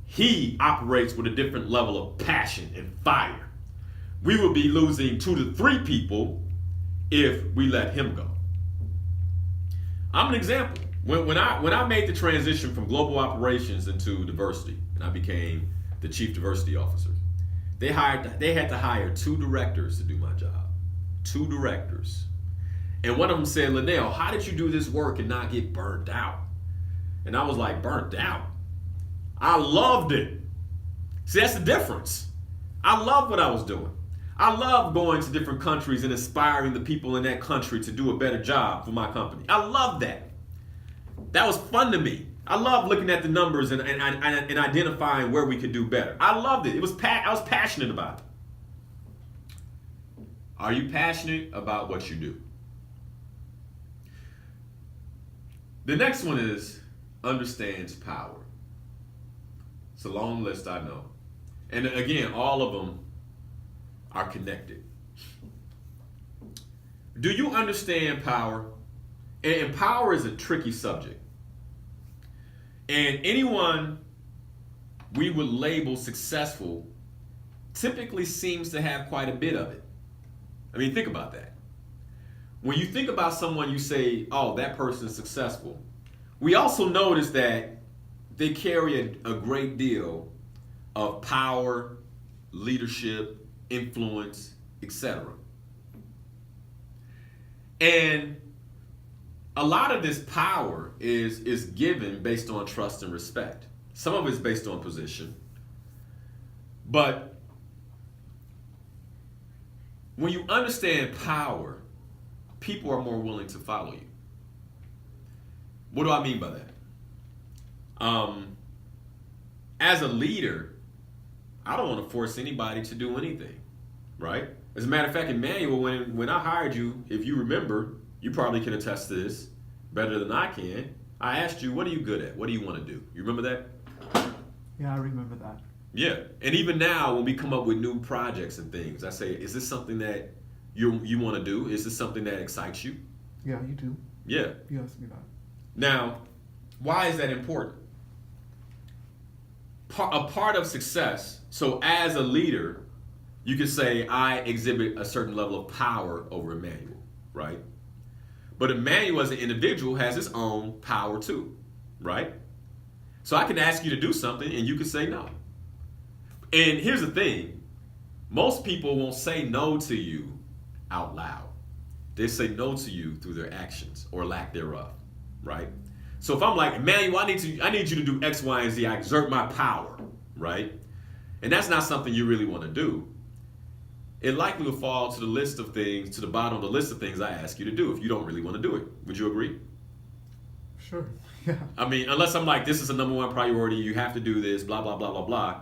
He operates with a different level of passion and fire. We will be losing 2 to 3 people if we let him go. I'm an example. When I made the transition from global operations into diversity, and I became the chief diversity officer, they had to hire 2 directors to do my job. 2 directors. And one of them said, Linal, how did you do this work and not get burnt out? And I was like, burnt out? I loved it. See, that's the difference. I loved what I was doing. I love going to different countries and inspiring the people in that country to do a better job for my company. I love that. That was fun to me. I love looking at the numbers and identifying where we could do better. I loved it. I was passionate about it. Are you passionate about what you do? The next one is understands power. It's a long list, I know. And again, all of them are connected. Do you understand power? And power is a tricky subject. And anyone we would label successful typically seems to have quite a bit of it. I mean, think about that. When you think about someone, you say, oh, that person is successful. We also notice that they carry a great deal of power, leadership, influence, etc. And a lot of this power is given based on trust and respect. Some of it is based on position. But when you understand power, people are more willing to follow you. What do I mean by that? As a leader, I don't want to force anybody to do anything, right? As a matter of fact, Emmanuel, when I hired you, if you remember, you probably can attest to this better than I can. I asked you, what are you good at? What do you want to do? You remember that? Yeah, I remember that. Yeah. And even now, when we come up with new projects and things, I say, is this something that you want to do? Is this something that excites you? Yeah, you do. Yeah. You asked me that. Now, why is that important? A part of success, so as a leader, you can say, I exhibit a certain level of power over Emmanuel, right? But Emmanuel as an individual has his own power too, right? So I can ask you to do something and you can say no. And here's the thing. Most people won't say no to you out loud. They say no to you through their actions or lack thereof, right? So if I'm like, Emmanuel, I need you to do X, Y, and Z, I exert my power, right? And that's not something you really want to do. It likely will fall to the list of things, to the bottom of the list of things I ask you to do if you don't really want to do it. Would you agree? Sure. Yeah. I mean, unless I'm like, this is a number one priority, you have to do this, blah, blah, blah, blah, blah,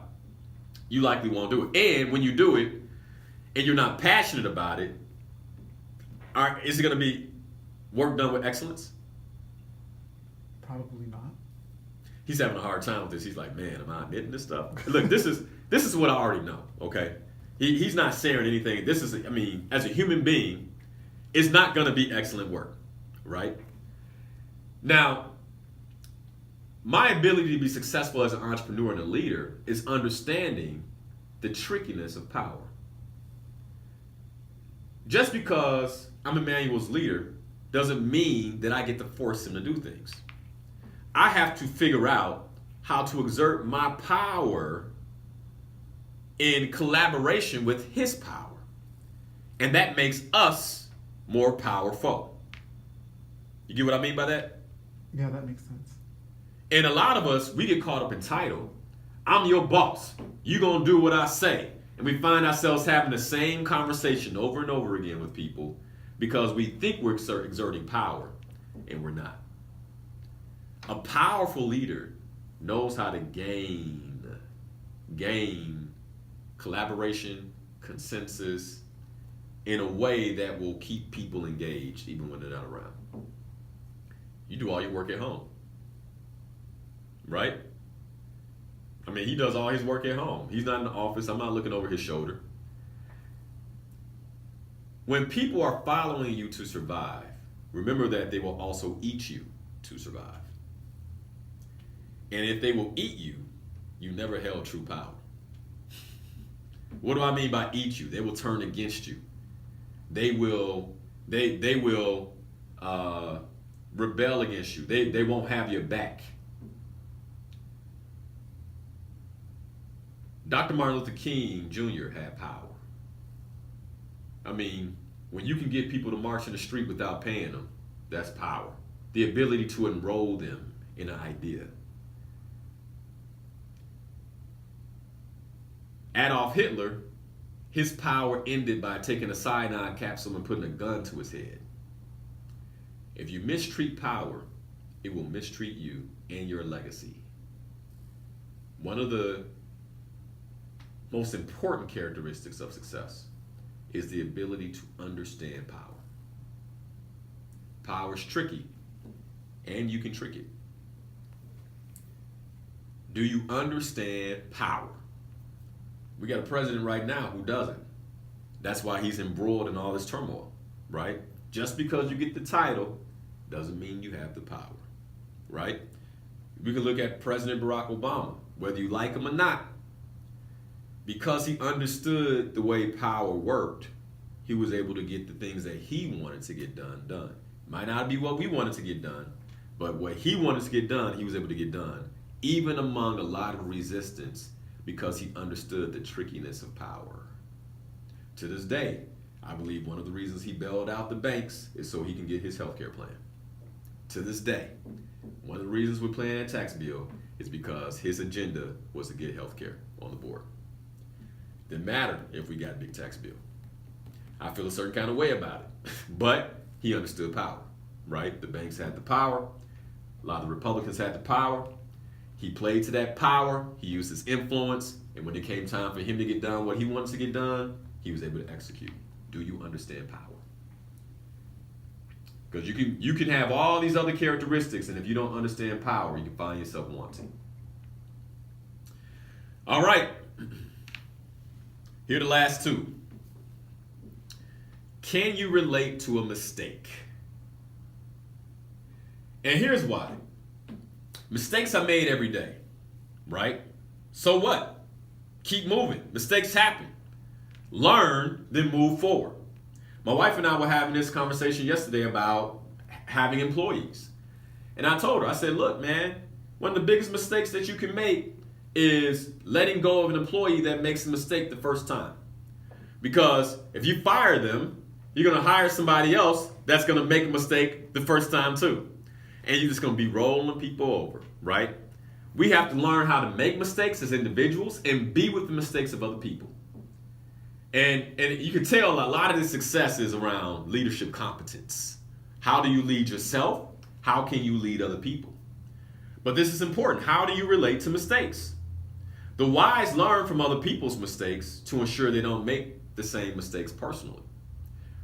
you likely won't do it. And when you do it and you're not passionate about it, is it going to be work done with excellence? Probably not. He's having a hard time with this. He's like, man, am I admitting this stuff? Look, this is what I already know, okay? He's not sharing anything. This is, I mean, as a human being, it's not going to be excellent work, right? Now, my ability to be successful as an entrepreneur and a leader is understanding the trickiness of power. Just because I'm Emmanuel's leader doesn't mean that I get to force him to do things. I have to figure out how to exert my power in collaboration with his power. And that makes us more powerful. You get what I mean by that? Yeah, that makes sense. And a lot of us, we get caught up in title. I'm your boss. You're going to do what I say. And we find ourselves having the same conversation over and over again with people because we think we're exerting power, and we're not. A powerful leader knows how to gain collaboration, consensus in a way that will keep people engaged even when they're not around. You do all your work at home, right? I mean, he does all his work at home. He's not in the office. I'm not looking over his shoulder. When people are following you to survive, remember that they will also eat you to survive. And if they will eat you, you never held true power. What do I mean by eat you? They will turn against you. They will rebel against you. They won't have your back. Dr. Martin Luther King Jr. had power. I mean, when you can get people to march in the street without paying them, that's power. The ability to enroll them in an idea. Adolf Hitler, his power ended by taking a cyanide capsule and putting a gun to his head. If you mistreat power, it will mistreat you and your legacy. One of the most important characteristics of success is the ability to understand power. Power is tricky, and you can trick it. Do you understand power? We got a president right now who doesn't. That's why he's embroiled in all this turmoil, right? Just because you get the title doesn't mean you have the power, right? We can look at President Barack Obama, whether you like him or not. Because he understood the way power worked, he was able to get the things that he wanted to get done. Might not be what we wanted to get done, but what he wanted to get done, he was able to get done, even among a lot of resistance, because he understood the trickiness of power. To this day, I believe one of the reasons he bailed out the banks is so he can get his health care plan. To this day, one of the reasons we're playing that tax bill is because his agenda was to get health care on the board. Didn't matter if we got a big tax bill. I feel a certain kind of way about it. But he understood power, right? The banks had the power. A lot of the Republicans had the power. He played to that power. He used his influence. And when it came time for him to get done what he wanted to get done, he was able to execute. Do you understand power? Because you can have all these other characteristics, and if you don't understand power, you can find yourself wanting. All right. Here are the last two. Can you relate to a mistake? And here's why. Mistakes are made every day, right? So what? Keep moving. Mistakes happen. Learn, then move forward. My wife and I were having this conversation yesterday about having employees. And I told her, I said, look, man, one of the biggest mistakes that you can make is letting go of an employee that makes a mistake the first time. Because if you fire them, you're going to hire somebody else that's going to make a mistake the first time too. And you're just going to be rolling people over, right? We have to learn how to make mistakes as individuals and be with the mistakes of other people. And you can tell a lot of the success is around leadership competence. How do you lead yourself? How can you lead other people? But this is important. How do you relate to mistakes? The wise learn from other people's mistakes to ensure they don't make the same mistakes personally.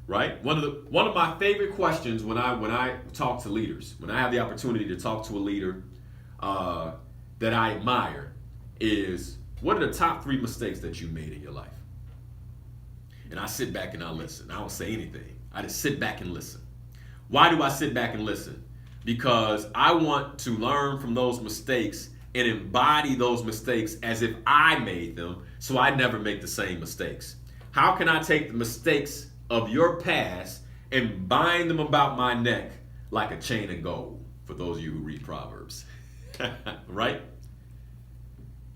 Right? One of my favorite questions when I talk to leaders, when I have the opportunity to talk to a leader that I admire, is what are the top 3 mistakes that you made in your life? And I sit back and I listen. I don't say anything. I just sit back and listen. Why do I sit back and listen? Because I want to learn from those mistakes and embody those mistakes as if I made them, so I never make the same mistakes. How can I take the mistakes of your past and bind them about my neck like a chain of gold, for those of you who read Proverbs? Right?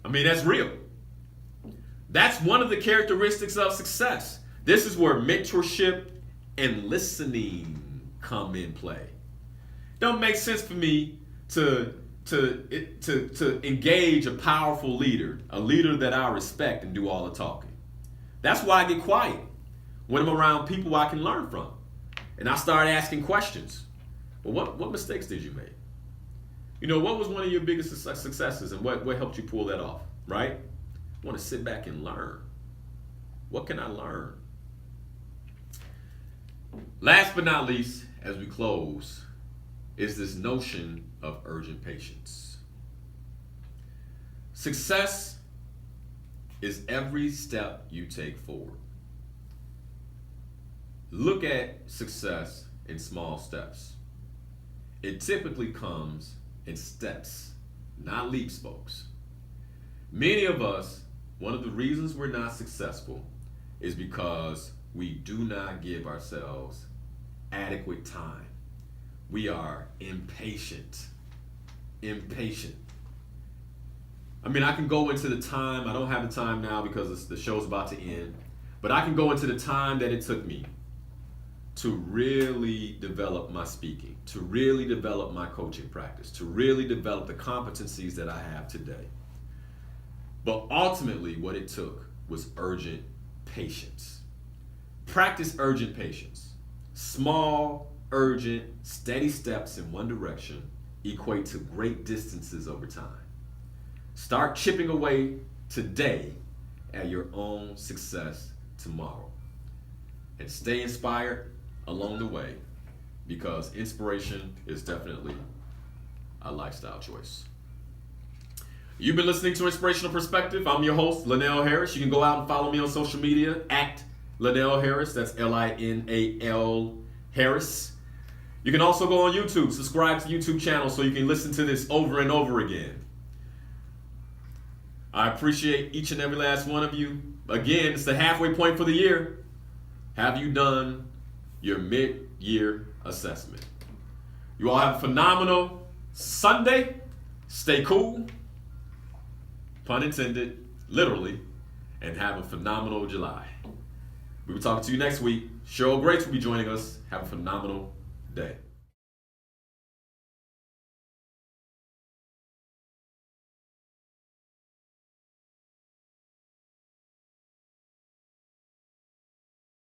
I mean, that's real. That's one of the characteristics of success. This is where mentorship and listening come in play. Don't make sense for me to engage a powerful leader, a leader that I respect, and do all the talking. That's why I get quiet when I'm around people I can learn from. And I start asking questions. Well, what mistakes did you make? You know, what was one of your biggest successes, and what helped you pull that off, right? I want to sit back and learn. What can I learn? Last but not least, as we close, is this notion of urgent patience. Success is every step you take forward. Look at success in small steps. It typically comes in steps, not leaps, folks. Many of us, one of the reasons we're not successful is because we do not give ourselves adequate time. We are impatient. Impatient. I mean, I can go into the time, I don't have the time now because the show's about to end, but I can go into the time that it took me to really develop my speaking, to really develop my coaching practice, to really develop the competencies that I have today. But ultimately, what it took was urgent patience. Practice urgent patience. Small, urgent, steady steps in one direction equate to great distances over time. Start chipping away today at your own success tomorrow. And stay inspired along the way, because inspiration is definitely a lifestyle choice. You've been listening to Inspirational Perspective. I'm your host, Linal Harris. You can go out and follow me on social media at Linal Harris. That's Linal Harris. You can also go on YouTube, subscribe to the YouTube channel so you can listen to this over and over again. I appreciate each and every last one of you. Again, it's the halfway point for the year. Have you done your mid-year assessment? You all have a phenomenal Sunday. Stay cool, pun intended, literally, and have a phenomenal July. We will talk to you next week. Cheryl Grace will be joining us. Have a phenomenal day.